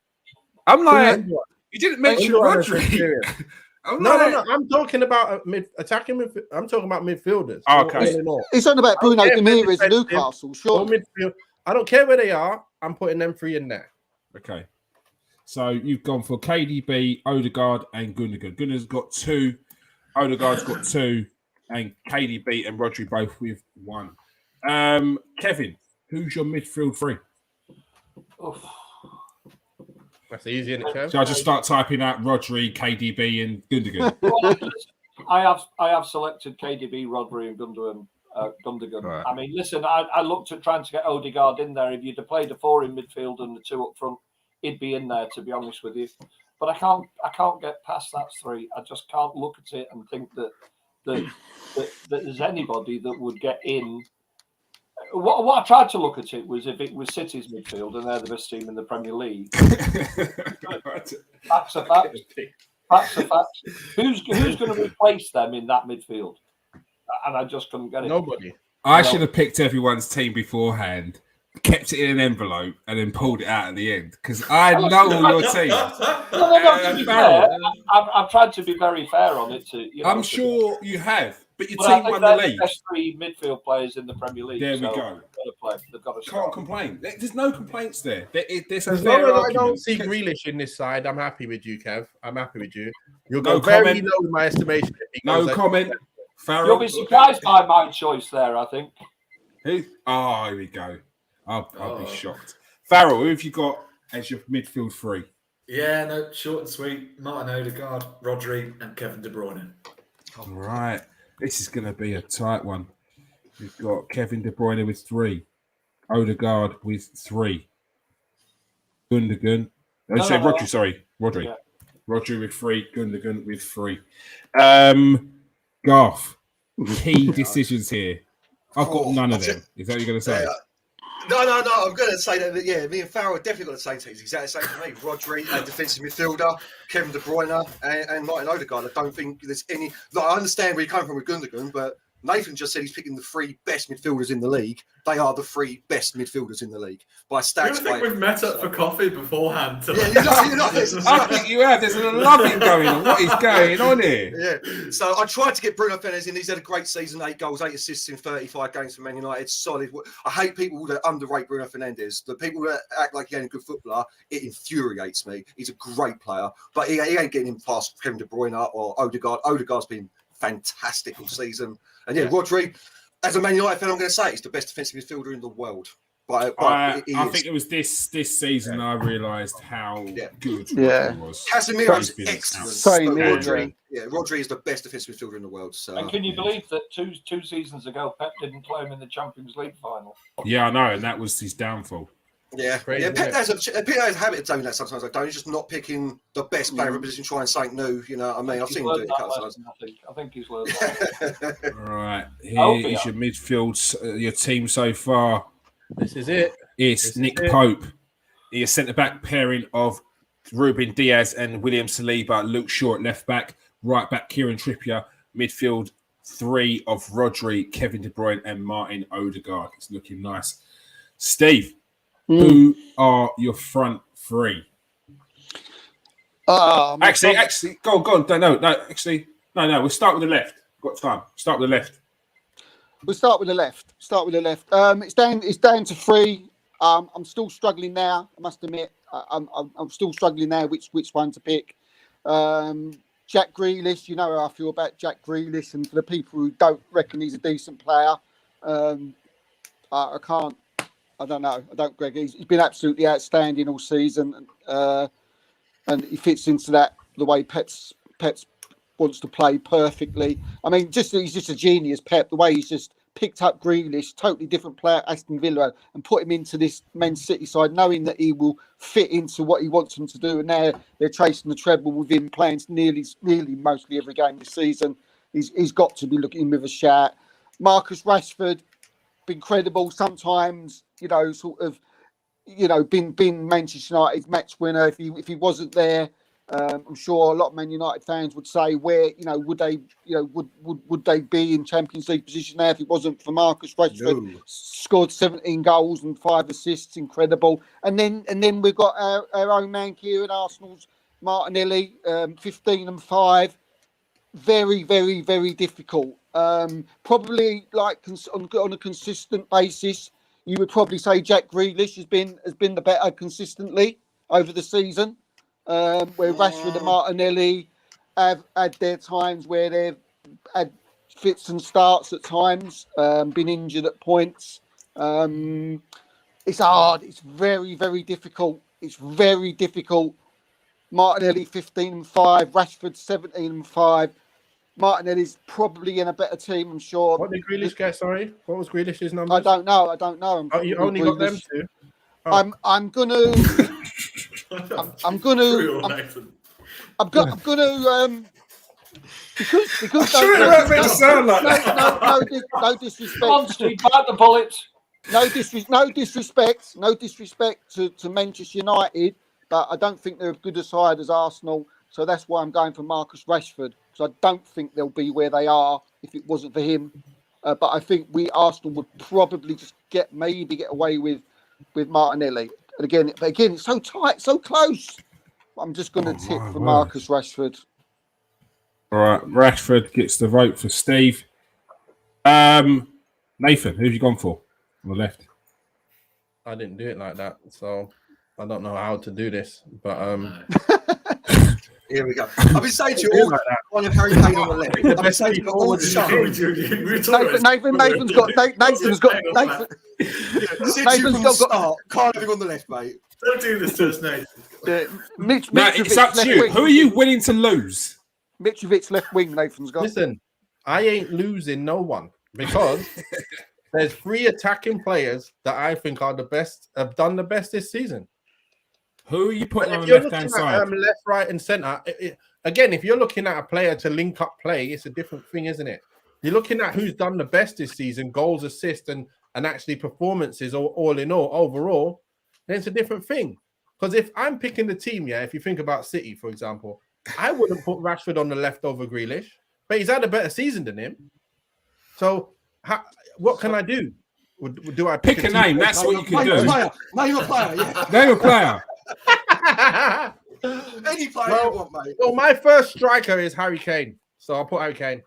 I'm like, you didn't mention Gundogan Rodri. No. I'm talking about attacking midfield. I'm talking about midfielders. Okay. He's on about Bruno Ramirez, defensive, Newcastle, sure. Midfield. I don't care where they are. I'm putting them 3 in there. Okay. So you've gone for KDB, Odegaard, and Gundogan. Gundogan's got 2, Odegaard's got 2, and KDB and Rodri both with 1. Kevin, who's your midfield 3? That's easy, isn't it, Kev? So I just start typing out Rodri, KDB, and Gundogan. I have selected KDB, Rodri, and Gundogan. Right. I mean, listen, I looked at trying to get Odegaard in there. If you'd have played a 4 in midfield and the 2 up front, he'd be in there, to be honest with you. But I can't get past that 3. I just can't look at it and think that there's anybody that would get in. What I tried to look at it was if it was City's midfield and they're the best team in the Premier League. Facts are facts. Facts are facts. Who's going to replace them in that midfield? And I just couldn't get it. Nobody. I should have picked everyone's team beforehand, kept it in an envelope, and then pulled it out at the end because I know all your teams. No, to be fair, I've tried to be very fair on it. I'm sure you have, but your But I team think won they're the the league. best 3 midfield players in the Premier League. There we so go. They've got to Can't start. complain. There's no complaints there. There's a As long fair as I argument. don't see Grealish in this side, I'm happy with you, Kev. I'm happy with you. You'll No go very comment. low in my estimation. if he No goes like- comment. Farrell. You'll be surprised by my choice there, I think. Who? Oh, here we go. I'll be Oh. shocked. Farrell, who have you got as your midfield 3? Yeah, no, short and sweet. Martin Odegaard, Rodri, and Kevin De Bruyne. All right. This is going to be a tight one. We've got Kevin De Bruyne with 3. Odegaard with 3. Gundogan. Rodri, sorry. Rodri. Yeah. Rodri with 3. Gundogan with 3. Garth, key decisions here. I've got none of them. Is that what you're going to say? No. I'm going to say that. Yeah, me and Farrell are definitely got the same teams. Exactly the same for me. Rodri, a defensive midfielder, Kevin De Bruyne, and Martin Odegaard. I don't think there's any. Like, I understand where you're coming from with Gundogan, but Nathan just said he's picking the 3 best midfielders in the league. They are the 3 best midfielders in the league by I stats. think we've met up for coffee beforehand. Yeah, you know, I think you have. There's a loving going on. What is going on here? Yeah, so I tried to get Bruno Fernandes in. He's had a great season, 8 goals, 8 assists in 35 games for Man United. Solid. I hate people that underrate Bruno Fernandes. The people that act like he ain't a good footballer, it infuriates me. He's a great player, but he ain't getting him past Kevin De Bruyne or Odegaard. Odegaard's been fantastic all season. And yeah, Rodri, as a Man United fan, I'm going to say he's the best defensive midfielder in the world. But I he is. think it was this season I realised how good Yeah. Rodri was. Casemiro's He's been excellent. Same but here, Rodri is the best defensive midfielder in the world. So And can you believe that two seasons ago, Pep didn't play him in the Champions League final? Yeah, I know, and that was his downfall. yeah, Crazy, Pep isn't has a habit of doing that sometimes. Like, don't he's just not picking the best player in a position, trying something new. You know what I mean? I've He's seen him do learned it a couple that of times. lesson, I think he's learned that. All right, Oh, here yeah. is your midfield, your team so far. This is it. It's This is Nick it. Pope. He is centre back pairing of Ruben Diaz and William Saliba. Luke Shaw at left back, right back Kieran Trippier. Midfield 3 of Rodri, Kevin De Bruyne, and Martin Odegaard. It's looking nice. Steve, who are your front 3? Actually, go on. No. We'll start with the left. Got time. Start with the left. We'll start with the left. It's down to 3. I'm still struggling now. I must admit, I'm still struggling now. Which one to pick? Jack Grealish. You know how I feel about Jack Grealish, and for the people who don't reckon he's a decent player, I can't. I don't know. I don't, Greg. He's been absolutely outstanding all season, and he fits into that the way Pep's wants to play perfectly. I mean, he's just a genius, Pep. The way he's just picked up Grealish, totally different player, Aston Villa, and put him into this Man City side, knowing that he will fit into what he wants him to do. And now they're chasing the treble with him playing nearly mostly every game this season. He's got to be looking with a shout. Marcus Rashford, been credible sometimes. Been Manchester United match winner. If he wasn't there, I'm sure a lot of Man United fans would say, would they be in Champions League position now if it wasn't for Marcus Rashford? No. Scored 17 goals and 5 assists, incredible. And then we've got our own man here at Arsenal's Martinelli, 15 and 5. Very, very, very difficult. Probably like on a consistent basis, you would probably say Jack Grealish has been the better consistently over the season. Where Rashford and Martinelli have had their times where they've had fits and starts at times, been injured at points. It's hard. It's very, very difficult. It's very difficult. Martinelli 15 and 5, Rashford 17 and 5. Martinelli's probably in a better team, I'm sure. What did Grealish get? Sorry, what was Grealish's number? I don't know. Oh, you only got them 2. I'm gonna. I'm gonna. Because sound like that. no disrespect. Come on, Steve, bite the bullet. No disrespect to Manchester United, but I don't think they're as good a side as Arsenal. So that's why I'm going for Marcus Rashford. So I don't think they'll be where they are if it wasn't for him. But I think Arsenal would probably just get away with Martinelli. And again, it's so tight, so close. I'm just going to tip for Marcus Rashford. All right, Rashford gets the vote for Steve. Nathan, who have you gone for on the left? I didn't do it like that, so I don't know how to do this. But Here we go. I've been saying to you all one of Harry Kane on the left. I've been saying to you all the show. Nathan's got Since you from the start, can't have him on the left, mate. Don't do this to us, Nate. Mitch. No, it's up to you. Who are you willing to lose? Mitrovic left wing. Nathan's got. listen, I ain't losing no one because there's 3 attacking players that I think are the best, have done the best this season. Who are you putting on If the you're left-hand looking side? at left, right, and centre, again, if you're looking at a player to link up play, it's a different thing, isn't it? You're looking at who's done the best this season, goals, assists, and actually performances all in all, overall, then it's a different thing. Because if I'm picking the team, if you think about City, for example, I wouldn't put Rashford on the left over Grealish, but he's had a better season than him. So what can I do? Do I Pick a name. That's what you can do. Name a player. Yeah. Name a player. Any player you want, mate. Well, my first striker is Harry Kane, so I'll put Harry Kane.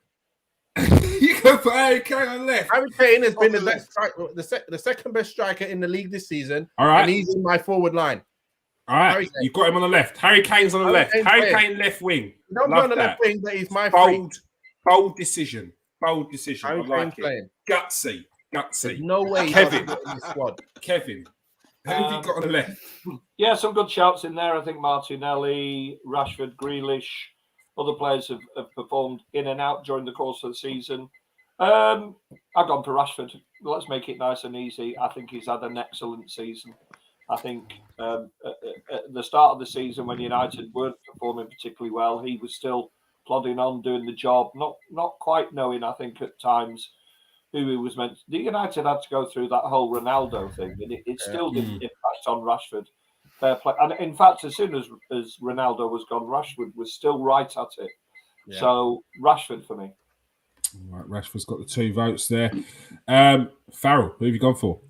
You can put Harry Kane on the left. Harry Kane has been the the best striker, the second best striker in the league this season. All right. And he's in my forward line. All right, Harry Kane. you've got him on the left. Harry Kane's on the Harry left. Kane's Harry playing. Kane left wing. Don't go Love on the that. left wing, but he's my free. Bold decision. Bold decision. Harry I like Kane's it. playing. Gutsy. There's no way Kevin. he's in the squad. Kevin, who have you got on the left? Yeah, some good shouts in there. I think Martinelli, Rashford, Grealish, other players have performed in and out during the course of the season. I've gone for Rashford. Let's make it nice and easy. I think he's had an excellent season. I think at the start of the season, when United weren't performing particularly well, he was still plodding on, doing the job, not quite knowing, I think, at times who he was meant to. The United had to go through that whole Ronaldo thing, and it still didn't impact on Rashford. Fair play. And in fact, as soon as Ronaldo was gone, Rashford was still right at it. Yeah. So Rashford for me. All right, Rashford's got the 2 votes there. Farrell, who have you gone for?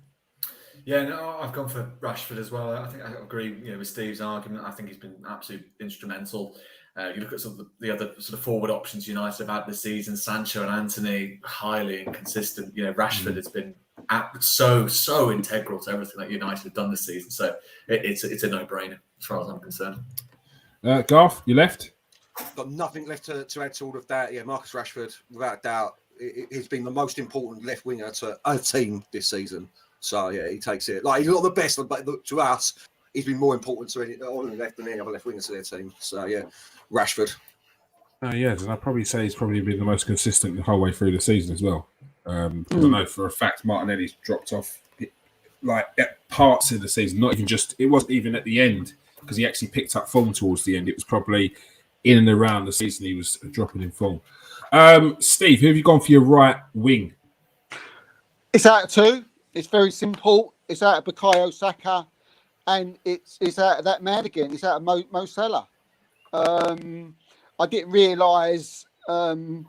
Yeah, no, I've gone for Rashford as well. I think I agree, with Steve's argument. I think he's been absolutely instrumental. You look at some of the other sort of forward options United have had this season, Sancho and Anthony, highly inconsistent. Rashford has been so integral to everything that United have done this season. So it's a no-brainer as far as I'm concerned. Garth, you left? Got nothing left to add to all of that. Yeah, Marcus Rashford, without a doubt, he's been the most important left winger to a team this season. So yeah, he takes it. Like, he's not the best, but to us, he's been more important to on the left than any other left winger to their team. So yeah, Rashford. Yeah, and I'd probably say he's probably been the most consistent the whole way through the season as well. Because I know for a fact Martinelli's dropped off like at parts of the season. Not even just, it wasn't even at the end because he actually picked up form towards the end. It was probably in and around the season he was dropping in form. Steve, who have you gone for your right wing? It's out of 2. It's very simple. It's out of Bukayo Saka, and it's out of that man again. It's out of Mo Salah. I didn't realise the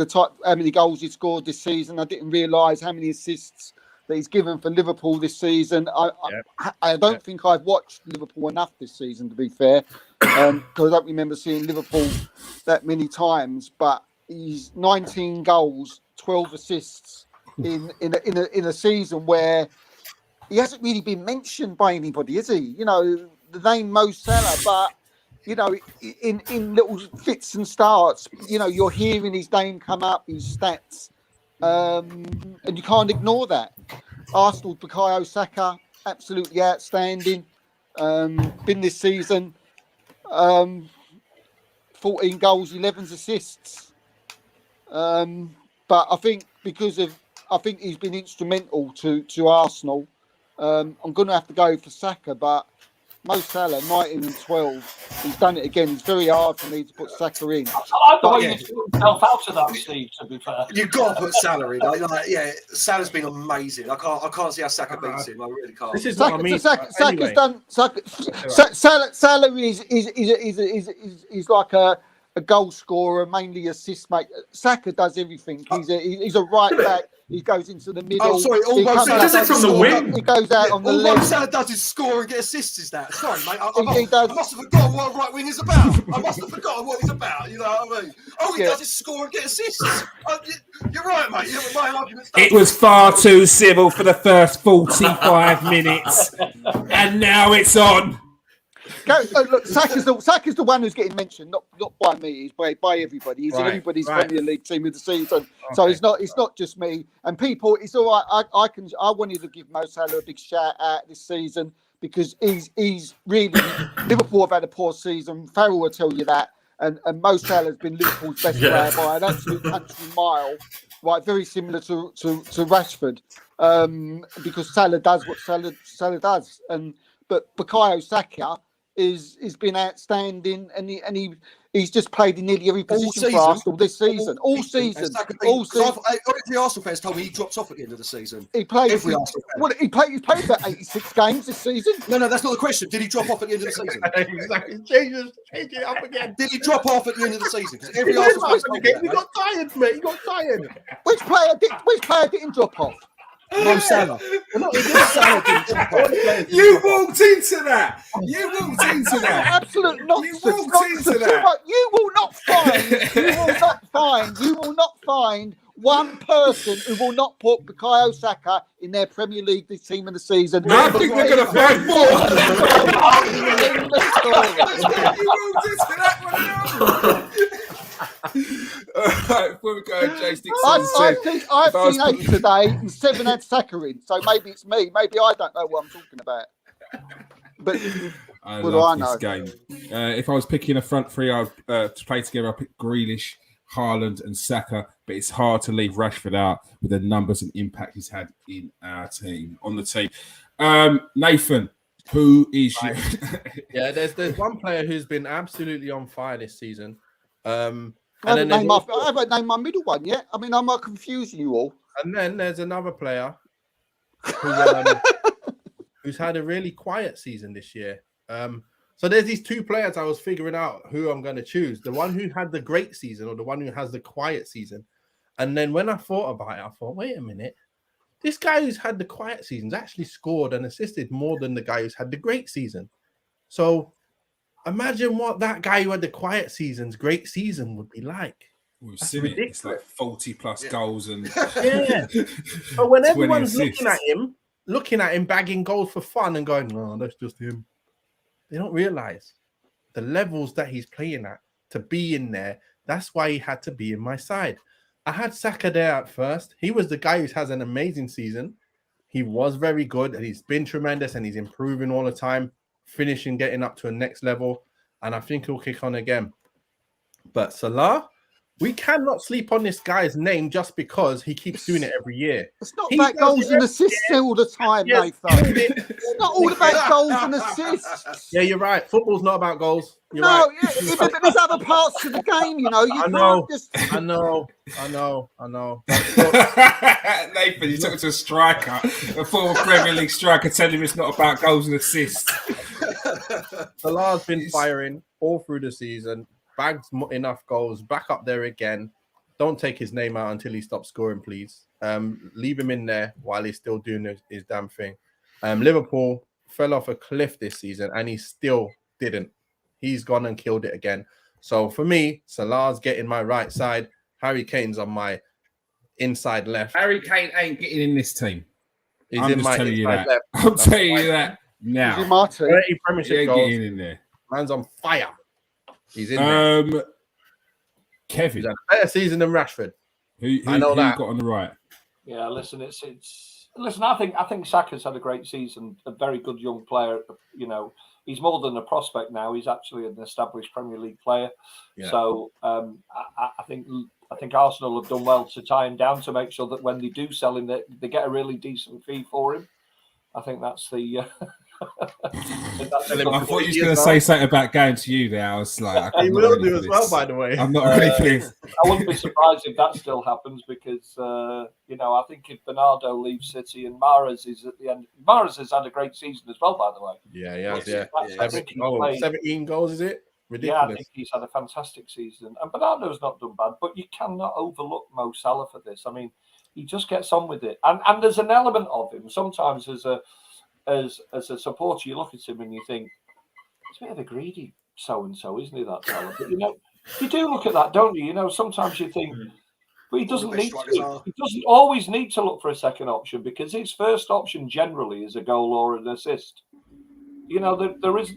type how many goals he scored this season. I didn't realise how many assists that he's given for Liverpool this season. I don't think I've watched Liverpool enough this season, to be fair, because I don't remember seeing Liverpool that many times. But he's 19 goals, 12 assists in a season where he hasn't really been mentioned by anybody, is he? The name Mo Salah, but in little fits and starts, you're hearing his name come up, his stats, and you can't ignore that. Arsenal, Bukayo Saka, absolutely outstanding. Been this season, 14 goals, 11 assists. But I think I think he's been instrumental to Arsenal. I'm going to have to go for Saka, but Mo Salah, 19 and 12, he's done it again. It's very hard for me to put Saka in. I like the way you took yourself out of that, Steve, to be fair. You've got to put Salah in. Salah's been amazing. I can't see how Saka beats him. I really can't. This is what I mean. Saka's Anyway. done. Salah is like a goal scorer, mainly assist mate. Saka does everything. He's a right back. He goes into the middle. Oh, sorry. All He Mo comes Salah out- does it from the is wing. He goes out on the All Mo left. Salah does is score and get assists. Is that? Sorry, mate. I He does. must have forgotten what a right wing is about. I must have forgotten what he's about. You know what I mean? All he Yeah. does is score and get assists. You're right, mate. My argument's done. It was far too civil for the first 45 minutes, and now it's on. Look, Saka's the one who's getting mentioned, not by me. He's by everybody. He's in Right, everybody's right. Premier League team of the season. So Okay. it's not just me. And people, it's all right. I wanted to give Mo Salah a big shout out this season because he's really Liverpool have had a poor season. Farrell will tell you that. And Mo Salah has been Liverpool's best Yeah. player by an absolute country mile. Right, very similar to Rashford. Because Salah does what Salah does. But Bukayo Saka is been outstanding, and he's just played in nearly every position season. for Arsenal this season. All season. Every Arsenal fans told me he dropped off at the end of the season. He played. Every Arsenal fan. What he played? He's played about 86 games this season. No, that's not the question. Did he drop off at the end of the season? Exactly. Change it up again. Did he drop off at the end of the season? 'Cause He every Arsenal fan told me that, he mate. got tired, mate. He got tired. Which player didn't drop off? Mo Salah. Well, not even Salah didn't drop off. You walked into that. You walked into that. Absolute nonsense. walked into nonsense. that. You will not find one person who will not put Bukayo Saka in their Premier League this team of the season. I think we're going to find more. Story. You walked into that one. All right, before we go, Jay Dixon I've said, seen if I was 8 today and 7 had Saka in, so maybe it's me. Maybe I don't know what I'm talking about. But I what do love I this game. If I was picking a front three, I'd to play together. I'd pick Grealish, Haaland, and Saka. But it's hard to leave Rashford out with the numbers and impact he's had in our team, on the team. Nathan, who is you? Yeah, there's one player who's been absolutely on fire this season. I haven't named my middle one yet. I mean, I'm not confusing you all. And then there's another player who, who's had a really quiet season this year. So there's these two players I was figuring out who I'm going to choose. The one who had the great season or the one who has the quiet season. And then when I thought about it, I thought, wait a minute. This guy who's had the quiet seasons actually scored and assisted more than the guy who's had the great season. So imagine what that guy who had the quiet season's great season would be like. We've That's seen it. It's ridiculous. like 40 plus goals and Yeah. But when 20 everyone's assists. looking at him bagging goals for fun and going, "Oh, that's just him," they don't realize the levels that he's playing at to be in there. That's why he had to be in my side. I had Saka there at first. He was the guy who has an amazing season. He was very good and he's been tremendous and he's improving all the time, finishing, getting up to a next level. And I think he'll kick on again. But Salah, we cannot sleep on this guy's name just because he keeps doing it every year. It's not He about does goals it and assists all the time, Yes, Nathan. It's not all about goals and assists. Yeah, you're right. Football's not about goals. You're No, right. yeah, but there's other parts of the game, you know. You I can't know. just. I know. Nathan, you took it to a striker, a former Premier League striker, telling him it's not about goals and assists. Salah's been firing all through the season, bagged enough goals, back up there again. Don't take his name out until he stops scoring, please. Leave him in there while he's still doing his damn thing. Liverpool fell off a cliff this season, and he still didn't. He's gone and killed it again. So for me, Salah's getting my right side. Harry Kane's on my inside left. Harry Kane ain't getting in this team. He's I'm in just my telling you inside that. left. I'm telling you that He's in now. my team. 30 He Premiership ain't goals. getting in there. Man's on fire. He's in there. He's Kevin, had a better season than Rashford. who I know who that. got on the right? Yeah, listen, listen. I think Saka's had a great season. A very good young player. You know, he's more than a prospect now. He's actually an established Premier League player. Yeah. So I think Arsenal have done well to tie him down to make sure that when they do sell him, they get a really decent fee for him. I think that's the. I thought you was going to say something about going to you there. I was like, He I'm not will ready do for as well, this. by the way. I'm not ready for this. I wouldn't be surprised if that still happens because I think if Bernardo leaves City and Mahrez is at the end, Mahrez has had a great season as well, by the way. Yeah, he has, Yes, yeah. I think 17, he played- 17 goals, is it? Yeah, I Ridiculous. think he's had a fantastic season. And Bernardo's not done bad, but you cannot overlook Mo Salah for this. I mean, he just gets on with it. And there's an element of him sometimes as a supporter, you look at him and you think, it's a bit of a greedy so-and-so, isn't he, that fella? But, you do look at that, don't you? Sometimes you think, but he doesn't need to. He doesn't always need to look for a second option because his first option generally is a goal or an assist. There is.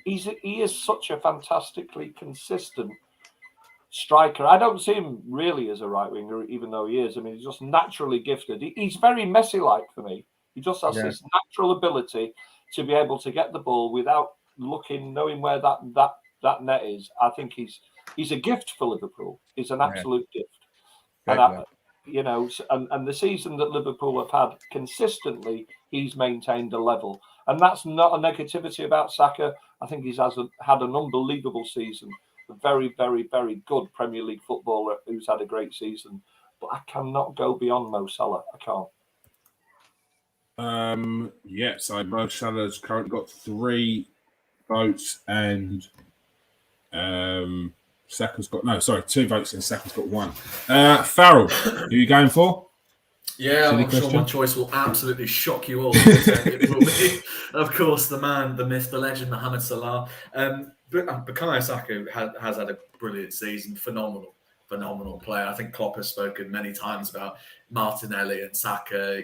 He is such a fantastically consistent striker. I don't see him really as a right winger, even though he is. I mean, he's just naturally gifted. He's very Messi-like for me. He just has this natural ability to be able to get the ball without knowing where that net is. I think he's a gift for Liverpool. He's an absolute gift. And the season that Liverpool have had consistently, he's maintained a level. And that's not a negativity about Saka. I think he's had an unbelievable season. A very, very, very good Premier League footballer who's had a great season. But I cannot go beyond Mo Salah. I can't. So Mo Salah's currently got 3 votes and Saka's got 2 votes and Saka's got 1. Farrell, who are you going for? Yeah, I'm sure my choice will absolutely shock you all. It will be, of course, the man, the myth, the legend, Mohamed Salah. Bukayo Saka has had a brilliant season. Phenomenal player. I think Klopp has spoken many times about Martinelli and Saka.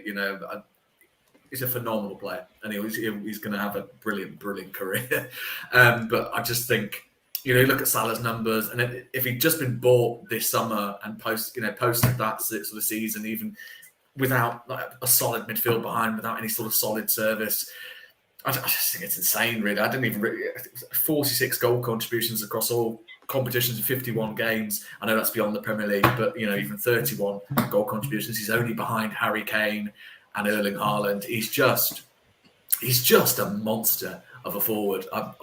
He's a phenomenal player, and he's going to have a brilliant career. But I just think, you look at Salah's numbers, and if he'd just been bought this summer and posted that sort of season, even without a solid midfield behind, without any sort of solid service, I just think it's insane, really. I didn't even 46 goal contributions across all competitions in 51 games. I know that's beyond the Premier League, but even 31 goal contributions. He's only behind Harry Kane and Erling Haaland. He's just a monster of a forward. I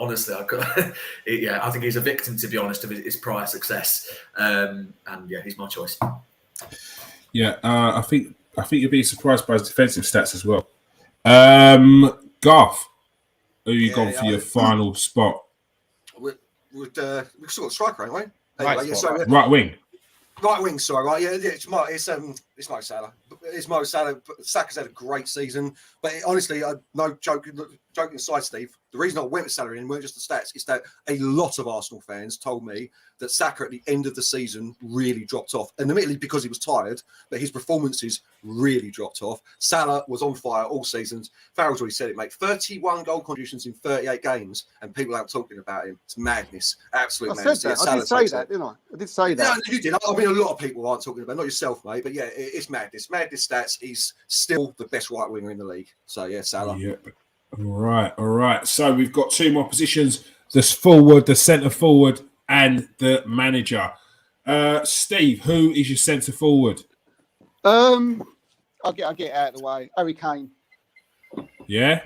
think he's a victim, to be honest, of his prior success. He's my choice. Yeah, I think you'll be surprised by his defensive stats as well. Garth, who you gone for your final spot? We've still got a striker, haven't we? Right wing. Right wing, sorry, right? Yeah, it's Mo Salah. It's Mo Salah. Saka's had a great season, but honestly, no joking aside, Steve. The reason I went with Salah in weren't just the stats; it's that a lot of Arsenal fans told me that Saka at the end of the season really dropped off, and admittedly because he was tired, but his performances really dropped off. Salah was on fire all seasons. Farrell's already said it, mate. 31 goal contributions in 38 games, and people aren't talking about him. It's madness, absolute madness. I did say that, didn't I? I did say that. No, you did. I mean, a lot of people aren't talking about it, not yourself, mate. But yeah, it's madness. Madness stats. He's still the best right winger in the league. So yeah, Salah. Yeah. All right. So we've got 2 more positions: the forward, the centre forward, and the manager. Steve, who is your centre forward? I'll get it out of the way. Harry Kane. Yeah.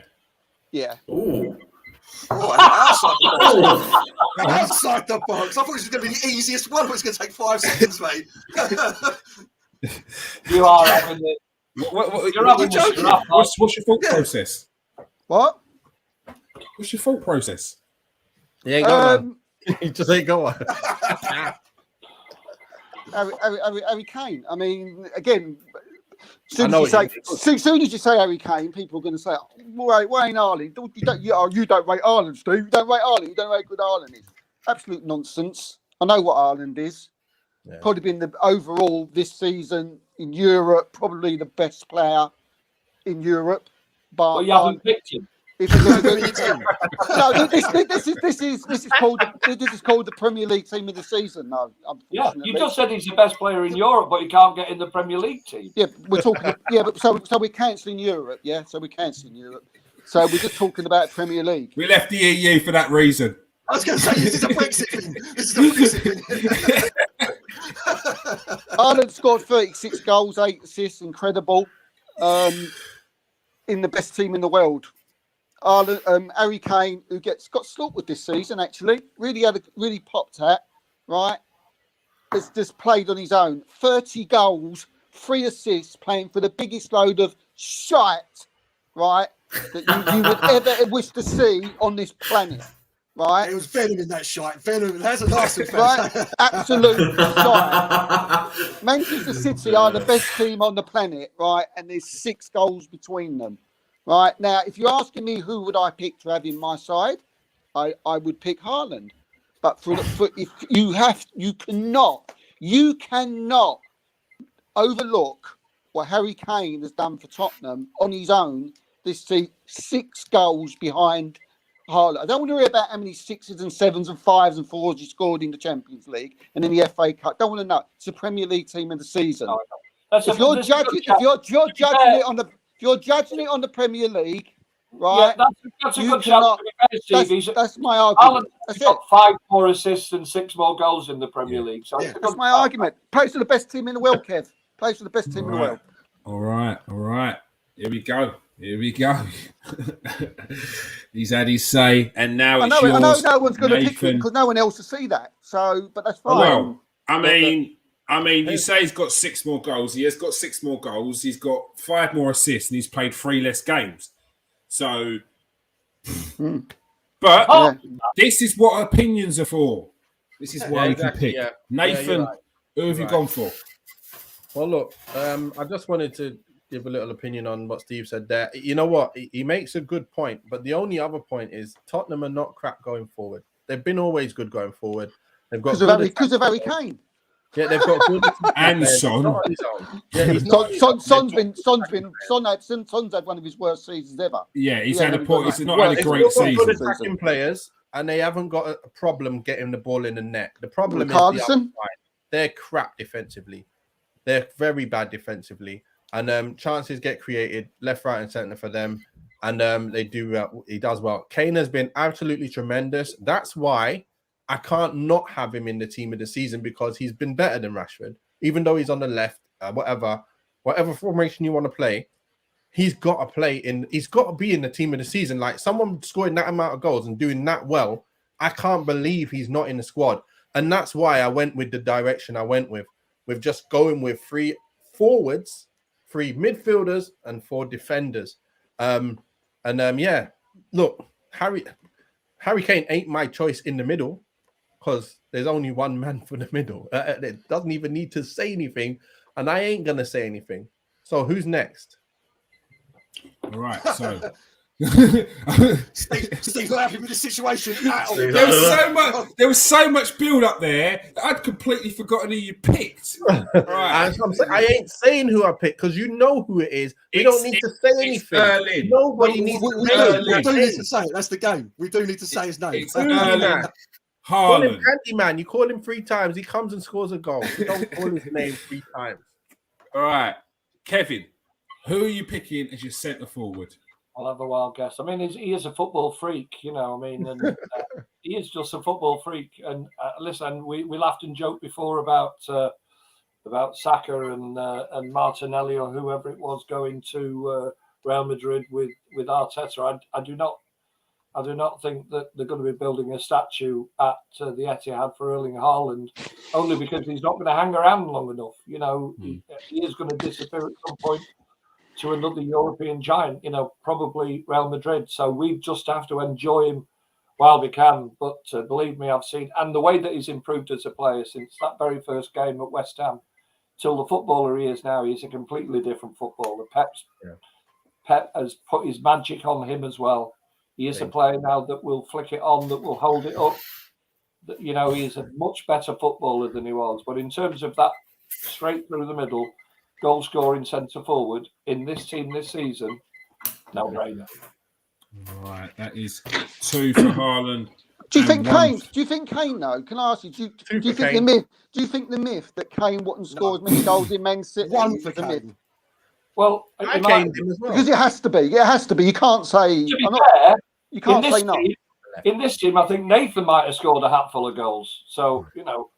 Yeah. Ooh. Outside the box. I thought this was going to be the easiest one, but it's going to take 5 seconds, mate. You are having it. What's your thought process? What? What's your thought process? Yeah, go on. You just ain't going. Harry Kane. I mean, again, as soon as you say Harry Kane, people are going to say, Wayne Ireland. You don't rate Ireland, Steve. You don't rate Ireland. You don't rate good Ireland is. Absolute nonsense. I know what Ireland is. Yeah. Probably been overall this season in Europe, probably the best player in Europe. But you haven't picked him. No, this is called the Premier League team of the season. No, yeah, you just said he's the best player in Europe, but he can't get in the Premier League team. Yeah, we're talking. But so we're cancelling Europe. Yeah, so we're cancelling Europe. So we're just talking about Premier League. We left the EU for that reason. I was going to say this is a Brexit thing. Ireland scored 36 goals, 8 assists, incredible. In the best team in the world. Ireland, Harry Kane, who got slaughtered this season, actually, really popped at, right? Has just played on his own. 30 goals, 3 assists, playing for the biggest load of shite, right, that you would ever wish to see on this planet. right? It was venom in that shite. Venom. That's a nice one. Right? Absolute shite. Manchester City are the best team on the planet, right? And there's 6 goals between them, right? Now, if you're asking me who would I pick to have in my side, I would pick Haaland. But for if you cannot overlook what Harry Kane has done for Tottenham on his own this season. 6 goals behind Haaland. I don't want to hear about how many 6s and 7s and 5s and 4s he scored in the Champions League and in the FA Cup. Don't want to know. It's a Premier League team in the season. If you're judging it on the Premier League, right? Yeah, that's a good shout. That's my argument. He's got 5 more assists and 6 more goals in the Premier League. So that's my argument. Plays for the best team in the world, Kev. Plays for the best team in the world. All right. Here we go. He's had his say, and now it's yours. I know no one's going to pick Nathan. him because no one else will see that. So, but that's fine. Well, I mean, you say he's got 6 more goals. He has got 6 more goals. He's got 5 more assists, and he's played 3 less games. So, but this is what opinions are for. This is why we can pick. Yeah. Nathan, who have you gone for? Well, look, I just wanted to give a little opinion on what Steve said there. You know what? He makes a good point, but the only other point is Tottenham are not crap going forward. They've been always good going forward. They've got because of Harry Kane. Yeah, they've got good and Son. Yeah, Son's had one of his worst seasons ever. Yeah, he's had a point. He's not had a great season. Good attacking players, and they haven't got a problem getting the ball in the net. The problem is the other side. They're crap defensively. They're very bad defensively. And chances get created left, right, and centre for them, and they do. He does well. Kane has been absolutely tremendous. That's why I can't not have him in the team of the season because he's been better than Rashford, even though he's on the left. Whatever formation you want to play, he's got to play in. He's got to be in the team of the season. Like someone scoring that amount of goals and doing that well, I can't believe he's not in the squad. And that's why I went with the direction I went with just going with 3 forwards, 3 midfielders, and 4 defenders. Yeah, look, Harry Kane ain't my choice in the middle because there's only one man for the middle. It doesn't even need to say anything, and I ain't gonna say anything. So who's next? All right, so Steve's not happy with the situation at all. There was so much build up there that I'd completely forgotten who you picked. Right. I ain't saying who I picked because you know who it is. We don't need to say anything. Berlin. Nobody needs to say We do need to say it. That's the game. We do need to say his name. It's Erling Call him Haaland. Candyman. You call him 3 times. He comes and scores a goal. You don't call his name 3 times. All right, Kevin, who are you picking as your centre forward? I'll have a wild guess. I mean, he is a football freak, you know. I mean, and, he is just a football freak. And listen, we laughed and joked before about Saka and Martinelli or whoever it was going to Real Madrid with Arteta. I do not think that they're going to be building a statue at the Etihad for Erling Haaland, only because he's not going to hang around long enough. You know, he is going to disappear at some point to another European giant, you know, probably Real Madrid. So we just have to enjoy him while we can. But believe me, I've seen, and the way that he's improved as a player since that very first game at West Ham till the footballer he is now, he's a completely different footballer. Pep has put his magic on him as well. He is a player now that will flick it on, that will hold it up. That, you know, he's a much better footballer than he was. But in terms of that straight through the middle, goal-scoring centre forward in this team this season, no brainer. Right, that is 2 for Haaland. Do you think Kane? Do you think Kane? Though, can I ask you? Do you think the myth? Do you think the myth that Kane wouldn't score as many goals in Man City? One for Kane. Well, I caned him as well. Because it has to be. It has to be. You can't say. To be fair, you can't say no. In this team, I think Nathan might have scored a hatful of goals. So you know.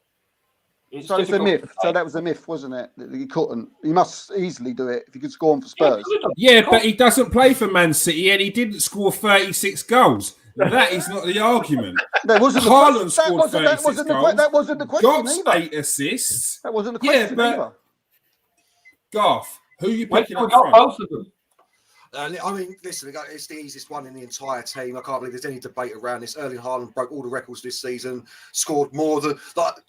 So it's a myth. So that was a myth, wasn't it? That he couldn't. He must easily do it if he could score them for Spurs. Yeah, but he doesn't play for Man City and he didn't score 36 goals. That is not the argument. That wasn't the Haaland question. scored 36 goals. That wasn't the question Got either. 8 assists. That wasn't the question either. Garth, who are you picking up got front? both of them. I mean, listen, it's the easiest one in the entire team. I can't believe there's any debate around this. Erling Haaland broke all the records this season, scored more than.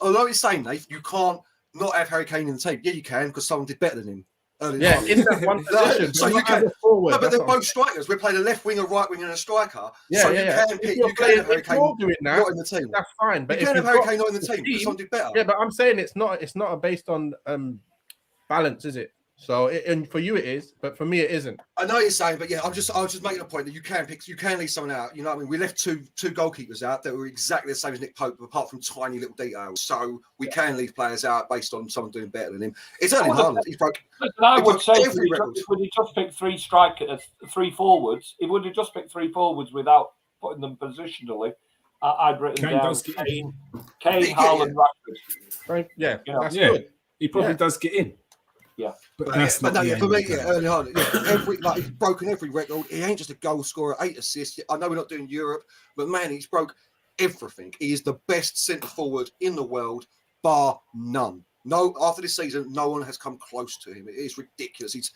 Although it's saying, Nate, you can't not have Harry Kane in the team. Yeah, you can, because someone did better than him. Erling Haaland. In that one position. So you can. No, but they're both strikers. We're playing a left winger, right winger, and a striker. So you can pick. You can have Harry Kane not in the team. That's fine. But you can have Harry Kane not in the team because someone did better. Yeah, but I'm saying it's not based on balance, is it? So, and for you it is, but for me it isn't. I know what you're saying, but yeah, I was just making a point that you can leave someone out. You know what I mean? We left two goalkeepers out that were exactly the same as Nick Pope, apart from tiny little details. So we can leave players out based on someone doing better than him. It's only Haaland. He's broke. I would say if he just picked three forwards, he would have just picked three forwards without putting them positionally. I'd written down Kane, Haaland, Rashford. Yeah, that's good. He probably does get in. Yeah, but for me, Erling Haaland, he's broken every record. He ain't just a goal scorer, 8 assists. I know we're not doing Europe, but man, he's broke everything. He is the best centre forward in the world, bar none. No, after this season, no one has come close to him. It is ridiculous.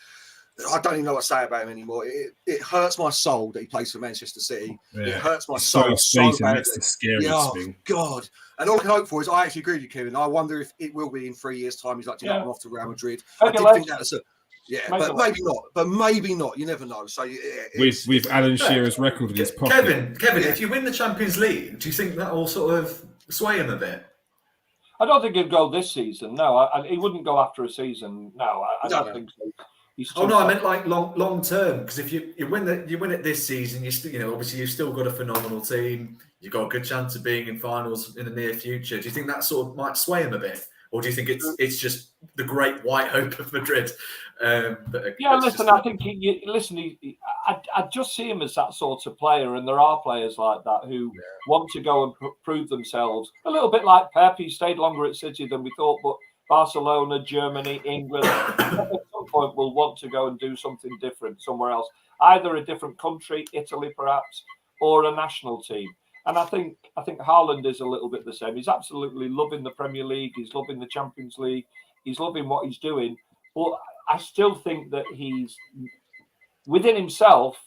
I don't even know what to say about him anymore. It hurts my soul that he plays for Manchester City. Yeah. It hurts my soul so badly. That's the scariest thing. God. And all I can hope for is, I actually agree with you, Kevin. I wonder if it will be in 3 years' time. He's like, I'm off to Real Madrid. I did think that's but maybe not. But maybe not. You never know. So with Alan Shearer's record in his pocket. Kevin, if you win the Champions League, do you think that will sort of sway him a bit? I don't think he'd go this season. No, he wouldn't go after a season. No, I don't think so. I meant like long term, because if you win it this season, obviously you've still got a phenomenal team. You've got a good chance of being in finals in the near future. Do you think that sort of might sway him a bit, or do you think it's just the great white hope of Madrid? I think I just see him as that sort of player, and there are players like that who want to go and prove themselves. A little bit like Pep, he stayed longer at City than we thought, but Barcelona, Germany, England, at some point will want to go and do something different somewhere else, either a different country, Italy perhaps, or a national team. And I think Haaland is a little bit the same. He's absolutely loving the Premier League. He's loving the Champions League. He's loving what he's doing. But I still think that he's within himself.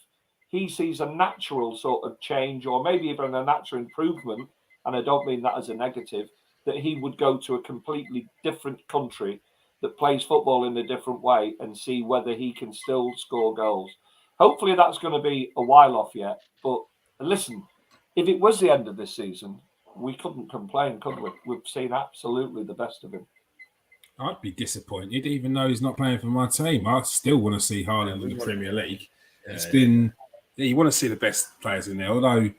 He sees a natural sort of change, or maybe even a natural improvement. And I don't mean that as a negative, that he would go to a completely different country that plays football in a different way and see whether he can still score goals. Hopefully that's going to be a while off yet. But listen, if it was the end of this season, we couldn't complain, could we? We've seen absolutely the best of him. I'd be disappointed, even though he's not playing for my team. I still want to see Haaland in the Premier League. You want to see the best players in there, although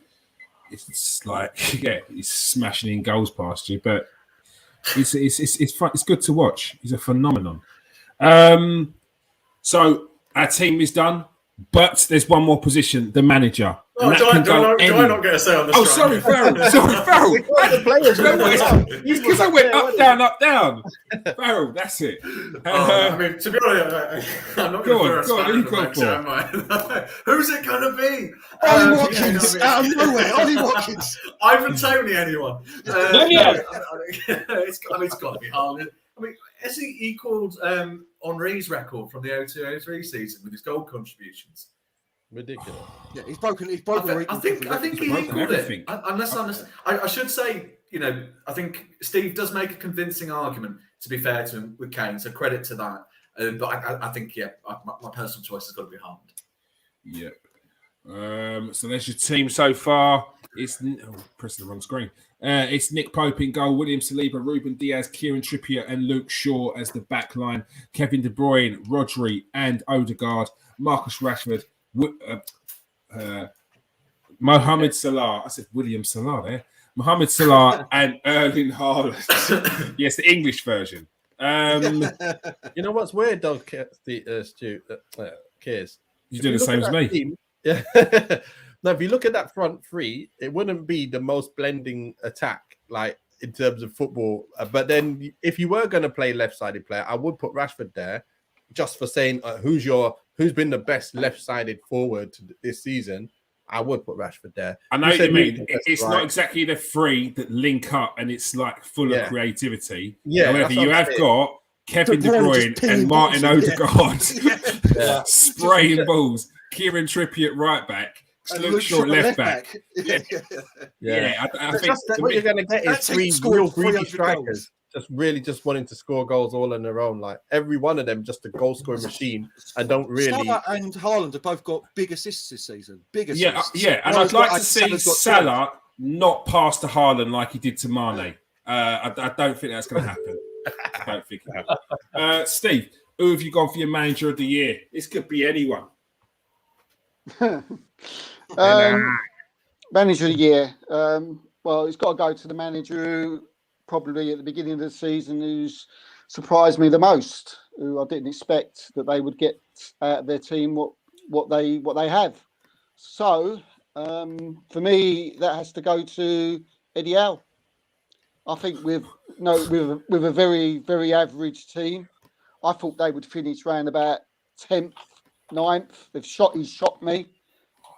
it's like, he's smashing in goals past you, but it's fun. It's good to watch. He's a phenomenon. So our team is done, but there's one more position, the manager. Do I not get a say on this? Oh, sorry, Farrell. The players. Because I went up, down. Farrell, that's it. I mean, to be honest, I'm not going to throw a spanner. Who's it going to be? Ollie Watkins, out of nowhere. Ollie Watkins. Ivan Toney, anyone? It's got to be Haaland. I mean, has he equalled Henry's record from the 02-03 season with his goal contributions? Ridiculous. Yeah, he's broken. I think he equalled it. I should say, I think Steve does make a convincing argument, to be fair to him, with Kane, so credit to that. But I think, my personal choice has got to be Haaland. Yep. So there's your team so far. It's pressing the wrong screen. It's Nick Pope in goal, William Saliba, Ruben Diaz, Kieran Trippier, and Luke Shaw as the back line. Kevin De Bruyne, Rodri, and Odegaard. Marcus Rashford, Mohamed Salah. I said William Salah there. Mohamed Salah and Erling Haaland. Yes, the English version. You know what's weird, though, Stu, Kears? You do the same as me. Team, yeah. Now, if you look at that front three, it wouldn't be the most blending attack, like in terms of football. But then, if you were going to play left-sided player, I would put Rashford there, just for saying who's been the best left-sided forward this season. I would put Rashford there. I know what you mean. It's not exactly the three that link up, and it's like full of creativity. Yeah, however, you have got Kevin De De Bruyne Bruyne just pinging and Martin balls in, Odegaard Yeah. spraying balls. Kieran Trippier at right back. And Luke Shaw at left back. Yeah. Yeah, I But think just what you're going to get that is team three scored real greedy 300 strikers, just really just wanting to score goals all on their own. Like every one of them, just a goal scoring machine, and don't really. Salah and Haaland have both got big assists this season. Big assists. Yeah, and Salah's I'd like got to 8, see Salah's got 12. Salah not pass to Haaland like he did to Mane. I don't think that's going to happen. I don't think it happen. Steve, who have you gone for your manager of the year? This could be anyone. Manager of the year. Well, it's got to go to the manager who probably at the beginning of the season who's surprised me the most. Who I didn't expect that they would get out of their team what they have. So for me, that has to go to Eddie Howe. I think with a very, very average team, I thought they would finish round about 10th, 9th. He's shocked me.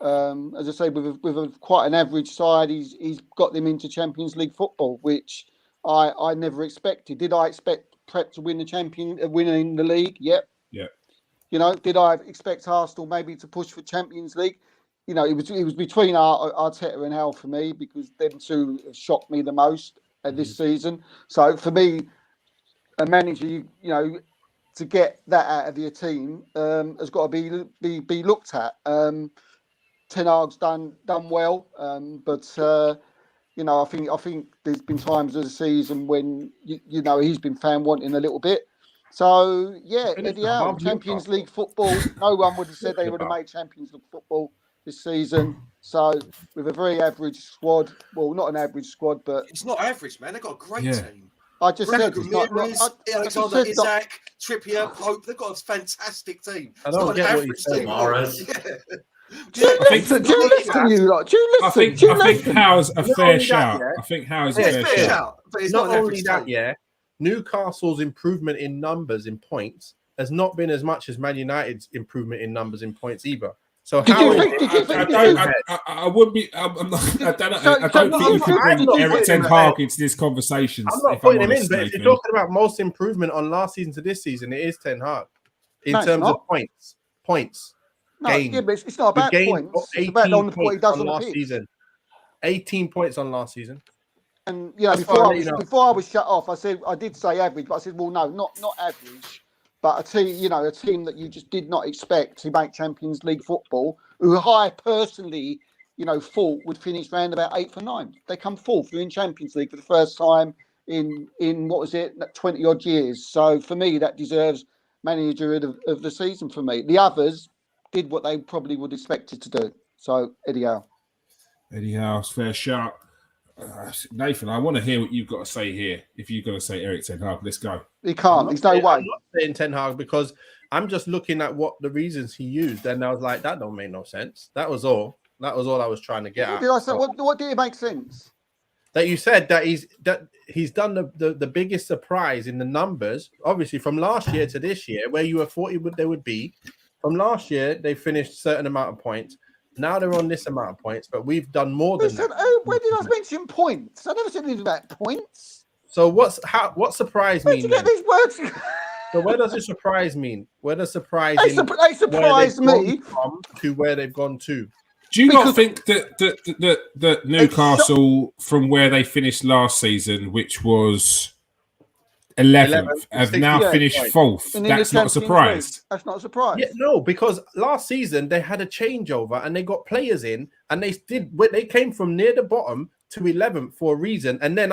As I say, with a quite an average side, he's got them into Champions League football, which I never expected. Did I expect Prep to win winning the league? Yep. Yeah. You know, did I expect Arsenal maybe to push for Champions League? You know, it was between Arteta and Howe for me, because them two have shocked me the most this season. So for me, a manager, you know, to get that out of your team has got to be looked at. Ten Hag's done well, but you know, I think there's been times of the season when you know he's been found wanting a little bit. So yeah, Eddie Howe, Champions League football. No one would have said they would have made Champions League football this season. So with a very average squad, well, not an average squad, but It's not average, man. They've got a great team. I just said it's not. Alexander Isak, Trippier, Pope. They've got a fantastic team. I don't get what you're saying, Mahrez. Do you listen? Do you listen? I think Howe's a fair shout. I think Howe's a fair shout. But it's Not not only that, Newcastle's improvement in numbers in points has not been as much as Man United's improvement in numbers in points either. So how I would be. I'm not. I don't think you could bring Eric Ten Hag into this conversation. I'm not putting him in, but if you're talking about most improvement on last season to this season, it is Ten Hag in terms of points. No, yeah, but it's not about points. It's about on what he does on the pitch. Season. 18 points on last season. And you know, before I was shut off, I did say average, but I said, well, no, not average, but a team that you just did not expect to make Champions League football, who I personally, thought would finish round about 8th or 9th. They come 4th in Champions League for the first time in what was it, 20 odd years. So for me, that deserves manager of the season for me. The others did what they probably would expect it to do. So Eddie Howe. Eddie Howe's fair shout. Nathan, I want to hear what you've got to say here. If you're going to say Eric Ten Hag, let's go. He can't. There's no way. I'm not saying Ten Hag because I'm just looking at what the reasons he used, and I was like, that don't make no sense. That was all. That was all I was trying to get at. Did I say what did it make sense? That you said that he's done the biggest surprise in the numbers, obviously from last year to this year, where you were thought they would be. From last year, they finished a certain amount of points. Now they're on this amount of points, but we've done more than that. Where did I mention points? I never said anything about points. So what surprise mean? Where did you get these words? So where does it surprise mean? Where does surprise? They surprise me from to where they've gone to. Do you not think that Newcastle, from where they finished last season, which was 11th, have now finished 4th? That's not a surprise. That's not a surprise. Yeah, no, because last season they had a changeover and they got players in, and they came from near the bottom to 11th for a reason. And then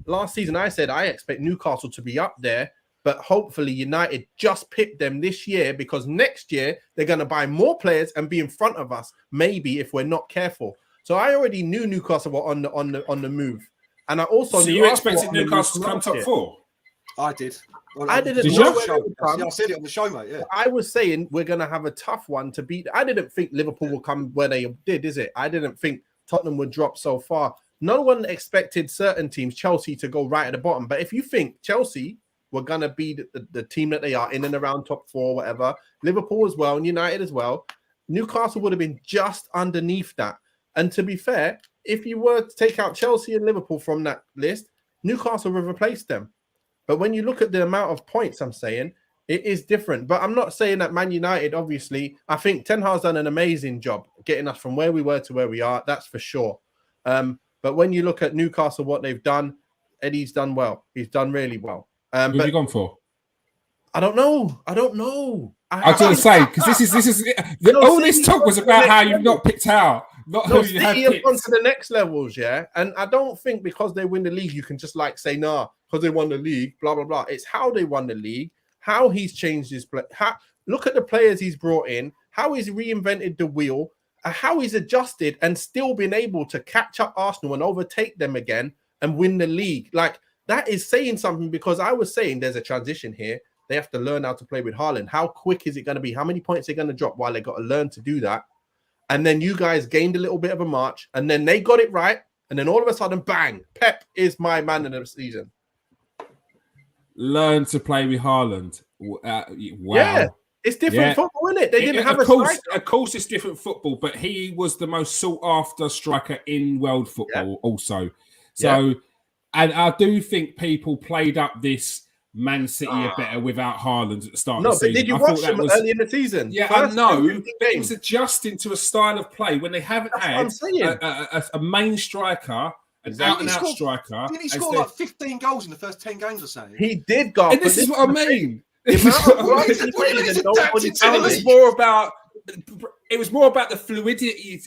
last season I expect Newcastle to be up there, but hopefully United just picked them this year, because next year they're going to buy more players and be in front of us, maybe, if we're not careful. So I already knew Newcastle were on the move. And I also knew you expected Newcastle to come top 4? I did. Well, I didn't. Did you? I said it on the show, mate. Yeah. I was saying we're going to have a tough one to beat. I didn't think Liverpool would come where they did, is it? I didn't think Tottenham would drop so far. No one expected certain teams, Chelsea, to go right at the bottom. But if you think Chelsea were going to be the team that they are, in and around top 4, whatever, Liverpool as well, and United as well, Newcastle would have been just underneath that. And to be fair, if you were to take out Chelsea and Liverpool from that list, Newcastle would have replaced them. But when you look at the amount of points, I'm saying it is different. But I'm not saying that Man United, obviously, I think Ten Hag's done an amazing job getting us from where we were to where we are. That's for sure. But when you look at Newcastle, what they've done, Eddie's done well. He's done really well. Who have But you gone for? I don't know. I was going to say, because all this talk was about how you've not picked out, not who you have City have picked. gone to the next levels, yeah. And I don't think because they win the league, you can just like say, nah, because they won the league, blah blah blah. It's how they won the league, how he's changed his play. Look at the players he's brought in, how he's reinvented the wheel, how he's adjusted and still been able to catch up Arsenal and overtake them again and win the league. Like that is saying something, because I was saying there's a transition here. They have to learn how to play with Haaland. How quick is it going to be? How many points are they going to drop while they got to learn to do that? And then you guys gained a little bit of a march, and then they got it right. And then all of a sudden, bang, Pep is my man of the season. Learn to play with Haaland. Wow. Yeah, it's different football, isn't it? They didn't have of a course, striker. of course, it's different football, but he was the most sought after striker in world football also. So, and I do think people played up this Man City are better without Haaland at the start of the season. Did you watch them early in the season? Yeah, I know. It's adjusting to a style of play when they haven't had a main striker, an out-and-out striker. Didn't he score like 15 goals in the first 10 games or something? He did, God. And this is what I mean. It was more about the fluidity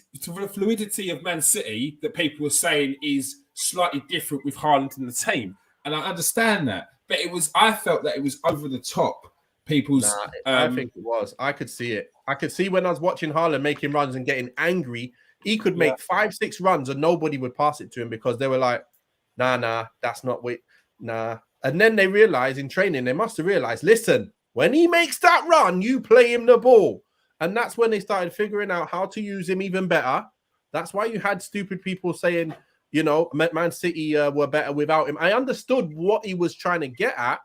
of Man City that people were saying is slightly different with Haaland in the team, and I understand that. But I felt that it was over the top. I think it was. I could see it. I could see when I was watching Haaland making runs and getting angry. He could make 5-6 runs and nobody would pass it to him because they were like, nah, that's not what. Nah. And then they realized in training, they must have realized, listen, when he makes that run, you play him the ball. And that's when they started figuring out how to use him even better. That's why you had stupid people saying, you know, Man City were better without him. I understood what he was trying to get at.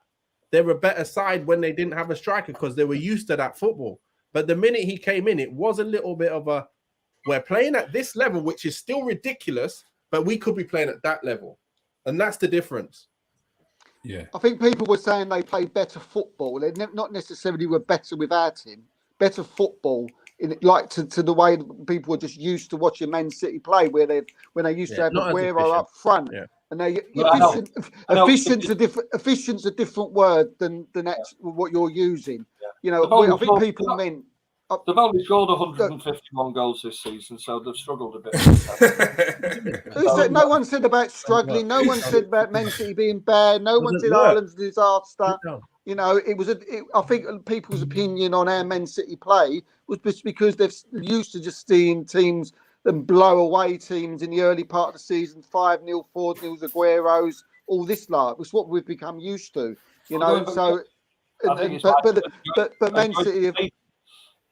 They were a better side when they didn't have a striker because they were used to that football. But the minute he came in, it was a little bit of a, we're playing at this level, which is still ridiculous, but we could be playing at that level. And that's the difference. Yeah. I think people were saying they played better football. They not necessarily were better without him. Better football. To the way people were just used to watching Man City play, when they used to have Aguero up front, and efficient's a different word than what you're using. You know, I think people meant they've only scored 151 goals this season, so they've struggled a bit. No one said about struggling. No one said about Man City being bad. No one said Ireland's disaster. You know, I think people's opinion on how Man City play was just because they're used to just seeing teams and blow away teams in the early part of the season, 5-0, 4-0, Agueros, all this lot. It's what we've become used to, you know. But Man City.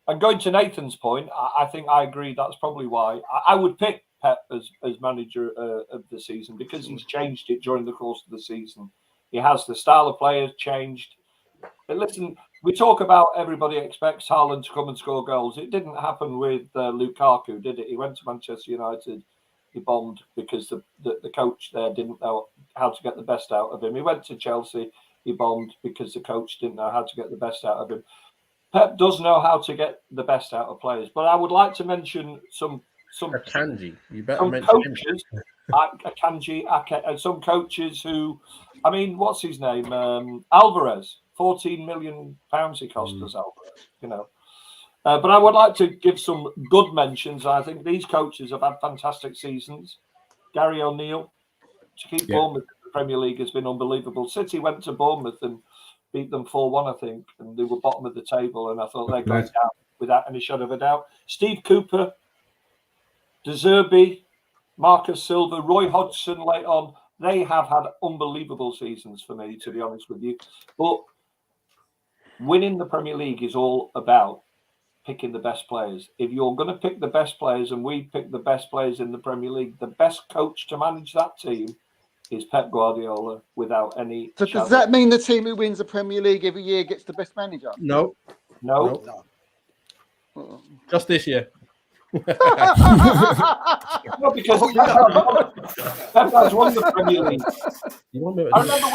And going to Nathan's point, I think I agree. That's probably why I would pick Pep as manager of the season, because he's changed it during the course of the season. He has the style of players changed. But listen, we talk about everybody expects Haaland to come and score goals. It didn't happen with Lukaku, did it? He went to Manchester United, he bombed because the coach there didn't know how to get the best out of him. He went to Chelsea, he bombed because the coach didn't know how to get the best out of him. Pep does know how to get the best out of players, but I would like to mention some Akanji. You better mention coaches, Akanji, some coaches who, I mean, what's his name? Alvarez. 14 million pounds he cost us, Alvarez. You know, but I would like to give some good mentions. I think these coaches have had fantastic seasons. Gary O'Neill to keep Bournemouth in the Premier League has been unbelievable. City went to Bournemouth and beat them 4-1, I think, and they were bottom of the table, and I thought they're going down without any shadow of a doubt. Steve Cooper, De Zerbi, Marcus Silva, Roy Hodgson late on, they have had unbelievable seasons for me, to be honest with you. But winning the Premier League is all about picking the best players. If you're going to pick the best players, and we pick the best players in the Premier League, the best coach to manage that team is Pep Guardiola, without any. So does that mean the team who wins the Premier League every year gets the best manager? No. Just this year. No, because Pep has won the Premier League. I remember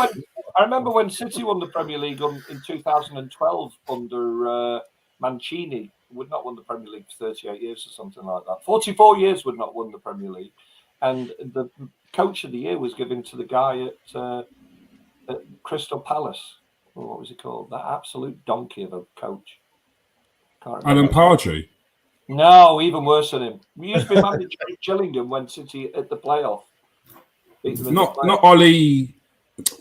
I remember when City won the Premier League in 2012 under Mancini. Would not won the Premier League for 38 years or something like that. 44 years would not won the Premier League, and the coach of the year was given to the guy at Crystal Palace. What was he called? That absolute donkey of a coach. Can't Alan remember. Pardew. No, even worse than him. We used to be manager at Gillingham when City at the playoff. Beat them in the Not playoff. Ollie,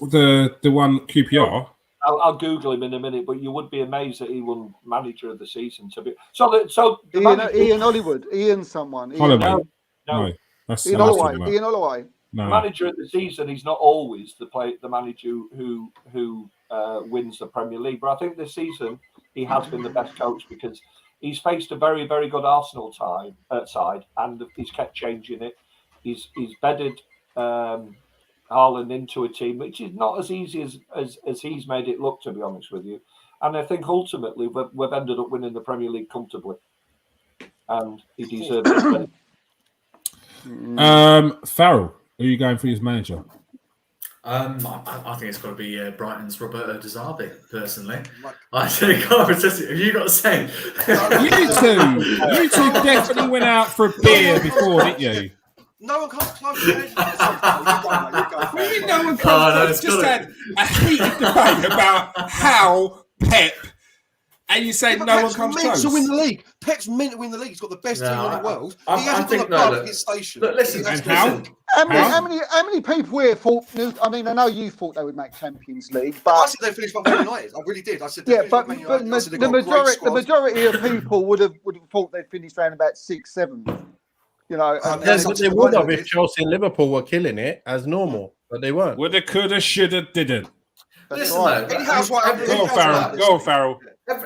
the one QPR. I'll Google him in a minute, but you would be amazed that he won manager of the season. So the Ian Hollywood, Ian someone. Ian, Holloway. no, That's Ian that's Holloway. not- Ian Holloway. No. manager of the season. He's not always the manager who wins the Premier League, but I think this season he has been the best coach because he's faced a very, very good Arsenal side, and he's kept changing it. He's bedded Haaland into a team, which is not as easy as he's made it look, to be honest with you. And I think ultimately we've ended up winning the Premier League comfortably, and he deserves it. Farrell, who are you going for his manager? I think it's got to be Brighton's Roberto De Zerbi, personally. I think, have you got to say? You two definitely went out for a beer before, didn't you? No one comes close to it. We didn't no one Oh, come no, close. it's Just gotta- had a heated debate about how Pep, and you say no one comes meant close. to win the league. Pep's meant to win the league. He's got the best No, team in I- the world. I He hasn't think, got a no, club look. at his station. Look, listen, He has and to how? listen. How many people here thought? I mean, I know you thought they would make Champions League, I but said they finished by Man United. I really did. I said they yeah, finished but, by Man but United. I said they the got a great majority squad. of people would have thought they'd finish around about 6, 7. You know, and That's But up they to would the have point, if Chelsea and Liverpool were killing it as normal, but they weren't. Woulda, coulda, shoulda, didn't. that's Listen, right. though, Eddie Howe's right. Go on, Farrell. Go on, Farrell.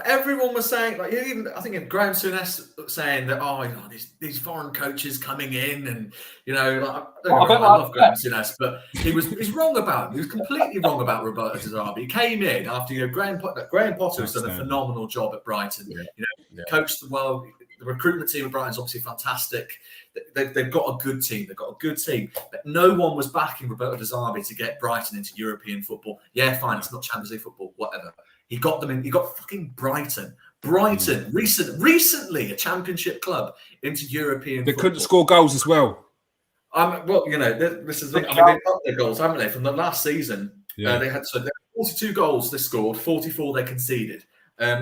Everyone was saying, like, even I think Graham Souness saying that, these foreign coaches coming in, and like, I love Graham Souness, but he's wrong about him. He was completely wrong about Roberto De Zerbi. He came in after Graham Potter has done a phenomenal job at Brighton. Coached well. The recruitment team at Brighton is obviously fantastic. They've got a good team. But no one was backing Roberto De Zerbi to get Brighton into European football. Yeah, fine. It's not Champions League football. Whatever. He got them in. He got fucking Brighton, recently a Championship club into European. They football. couldn't score goals as well. This is. I mean, they've got their goals, haven't they? From the last season, Yeah. they had 42 goals they scored, 44 they conceded.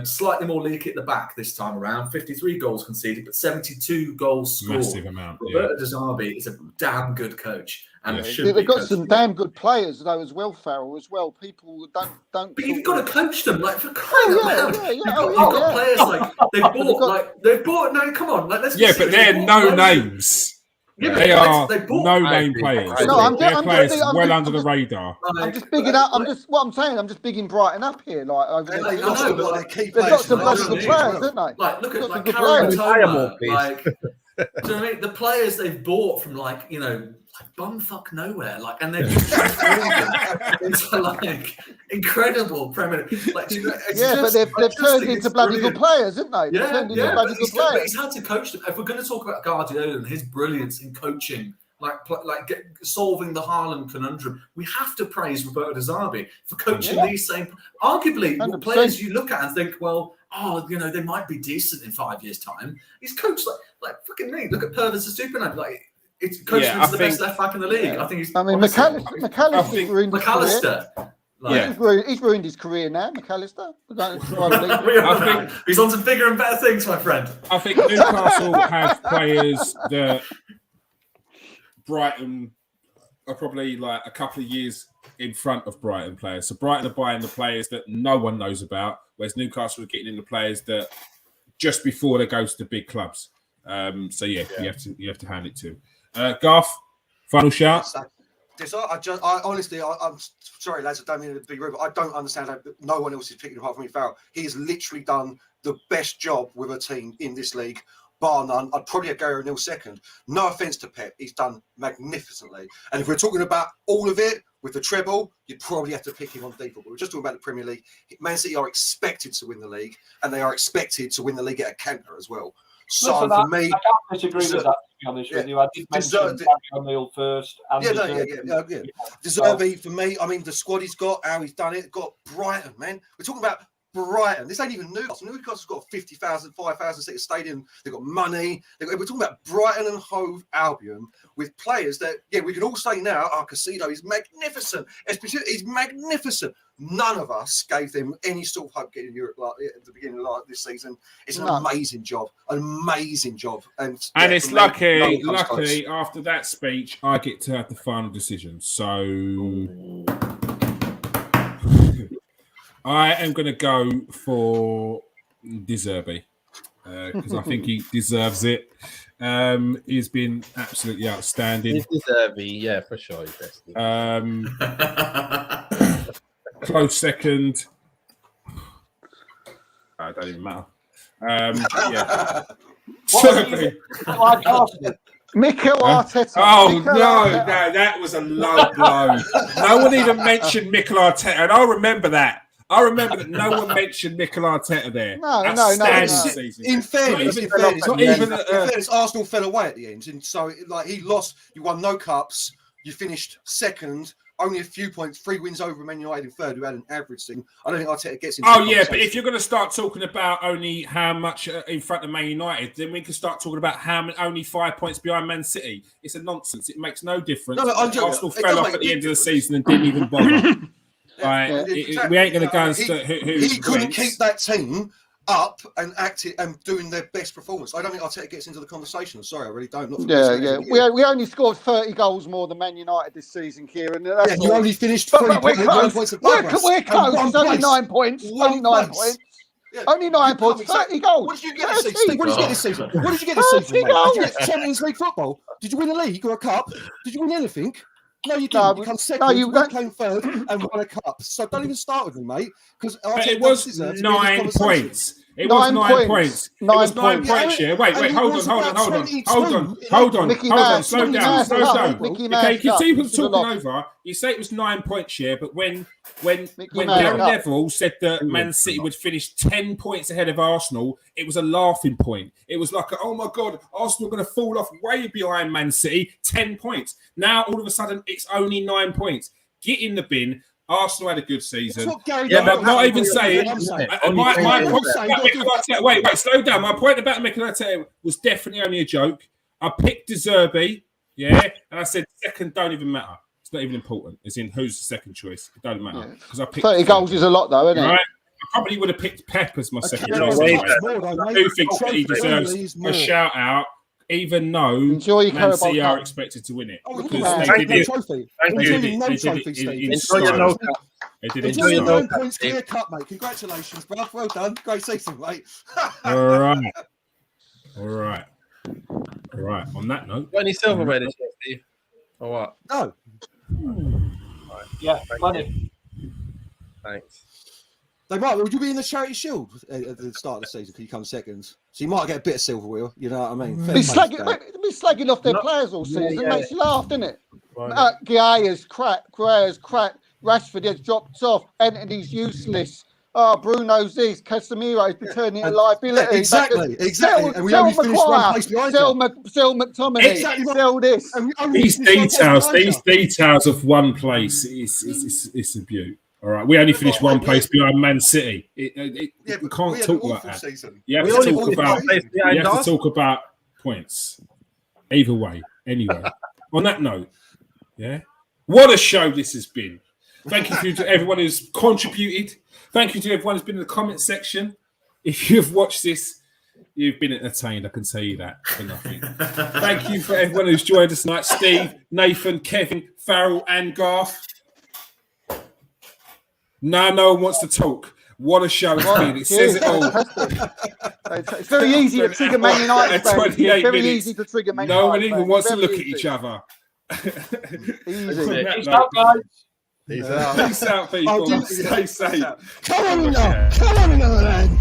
Slightly more leaky at the back this time around. 53 goals conceded, but 72 goals scored. Massive amount. Yeah. Roberto De Zerbi is a damn good coach, and Yeah. should They've be got coaching. some damn good players though as well, Farrell as well. People don't. But you've got to coach them, like, for crying out loud. yeah. You've got players like they've bought. No, come on, like, let's. be Yeah, but serious. they're They've bought no loads- names. Yeah, They are they bought. no-name players. No, I'm They're just- players I'm well just- under the radar. I'm just bigging up. I'm just bigging Brighton up here. Like over Hey, the like, years. I know, but, like, They've got some players, good you know, players, haven't they? Like, look at Got like some good Karen players. Hire more, Toma, please. like, do you know what I mean? The players they've bought from like bumfuck nowhere, like, and they've transformed them into like incredible Premier League. Like, do you know, it's Yeah, but just- they've I just turned think into it's bloody brilliant. good players, haven't they? They've Yeah, turned into yeah, bloody but good he's players. had to coach them. If we're going to talk about Guardiola and his brilliance in coaching, solving the Haaland conundrum, we have to praise Roberto De Zerbi for coaching these same. Arguably, 100%. players you look at and think, well, they might be decent in 5 years' time. He's coached like fucking me. Look at Pervis Estupiñán, like. It's coaching Yeah, him the best left back in the league. yeah. I think he's. I mean, honestly, McAllister's ruined his career. McAllister. Like, He's ruined his career now, McAllister. He's on to bigger and better things, my friend. I think Newcastle have players that Brighton are probably like a couple of years in front of Brighton players. So Brighton are buying the players that no one knows about, whereas Newcastle are getting in the players that just before they go to the big clubs. You have to hand it to Garth. Final shout. I honestly, I'm sorry, lads. I don't mean to be rude, but I don't understand how no one else is picking apart from me. Farrell. He has literally done the best job with a team in this league, bar none. I'd probably have Gary O'Neill second. No offense to Pep, he's done magnificently. And if we're talking about all of it with the treble, you'd probably have to pick him on default. But we're just talking about the Premier League. Man City are expected to win the league, and they are expected to win the league at a canter as well. So Listen, for me, I can't disagree with that, to be honest with you. I did mention Deserved- Gary O'Neill first. And yeah. Deserving for me. I mean, the squad he's got, how he's done it. Got Brighton, man. We're talking about Brighton. This ain't even Newcastle. Newcastle's got 50,000, 5,000 seat stadium. They've got money. We're talking about Brighton and Hove Albion with players that, we can all say now, Caicedo is magnificent. He's magnificent. None of us gave them any sort of hope getting in Europe at the beginning of this season. It's an amazing job. An amazing job. And it's for me, no lucky one comes close. after that speech, I get to have the final decision. So I am going to go for De Zerbi because I think he deserves it. He's been absolutely outstanding. He's deserving, yeah, for sure. He's best. Close second. It don't even matter. Yeah. Mikel Arteta. Oh, Mikel no, Arteta. that was a low blow. No one even mentioned Mikel Arteta, and I remember that. No one mentioned Mikel Arteta there. No. Season. In fairness, Not Arsenal fell away at the end, and so he lost. You won no cups. You finished second, only a few points, 3 wins over Man United in third, who had an average thing. I don't think Arteta gets into. Oh yeah, but if you're going to start talking about only how much in front of Man United, then we can start talking about only 5 points behind Man City. It's a nonsense. It makes no difference. No, I'm joking. Arsenal It fell does off make at the a end of the difference. season and didn't even bother. Exactly. We ain't going to go and He couldn't keep that team up and acting and doing their best performance. I don't think Arteta gets into the conversation. I'm sorry, I really don't. Not We only scored 30 goals more than Man United this season, Kieran. That's you only finished But 3 we're close. points above We're us. close. And It's only 9 points. Only 9 points. Yeah. Only 9 points. 30 goals. What did you get this season? What did you get this season? What did you get this season, mate? Did you get Champions League football? Did you win a league or a cup? Did you win anything? No, you didn't. You come second, you came third, and won a cup. So don't even start with me, mate. Because it was 9 points. It was 9 points. It was 9 points, yeah. Wait, hold on. Slow down. Okay, you can see who's talking over. You say it was 9 points, yeah, but when Gary Neville said that Man City would finish 10 points ahead of Arsenal, it was a laughing point. It was like, oh my God, Arsenal are going to fall off way behind Man City, 10 points. Now, all of a sudden, it's only 9 points. Get in the bin. Arsenal had a good season. Yeah, but not even saying. My point wait, slow down. My point about Mikel Arteta was definitely only a joke. I picked De Zerbi, yeah, and I said second don't even matter. It's not even important. It's in who's the second choice. It doesn't matter because I picked 30 goals is a lot, though, isn't it? Right? I probably would have picked Pep as my second choice. I do think that he deserves a shout out. Even though Man City are expected to win it. Because they did it. Enjoy your 9 points clear cut, mate. Congratulations, bro. Well done. Great season, mate. All right. On that note. Got any silverware this year, Steve? Or what? No. Yeah, plenty. Thanks. They might. Would you be in the Charity Shield at the start of the season? Because you come seconds, so you might get a bit of silverware. You know what I mean? Be slagging off their players all season. Makes you laugh, doesn't it? Guaya's crap. Rashford has dropped off. Anthony's useless. Bruno's this. Casemiro's been turning into liability. Yeah, exactly. And we only finished one place behind Sell McTominay. Sell this. These details of one place is a beaut. All right, we only finished one place behind Man City. We can't talk about that. You have to talk about points. Either way, anyway. On that note, yeah, what a show this has been. Thank you to everyone who's contributed. Thank you to everyone who's been in the comment section. If you've watched this, you've been entertained. I can tell you that for nothing. Thank you for everyone who's joined us tonight. Steve, Nathan, Kevin, Farrell, and Garth. Now no one wants to talk. What a show it's been. It says it all. It's very easy to trigger Man United fans. It's very easy to trigger Man United. No one even wants to look at each other. Easy. Peace out, guys. Peace out. Peace out, people. Stay safe. Come on, man.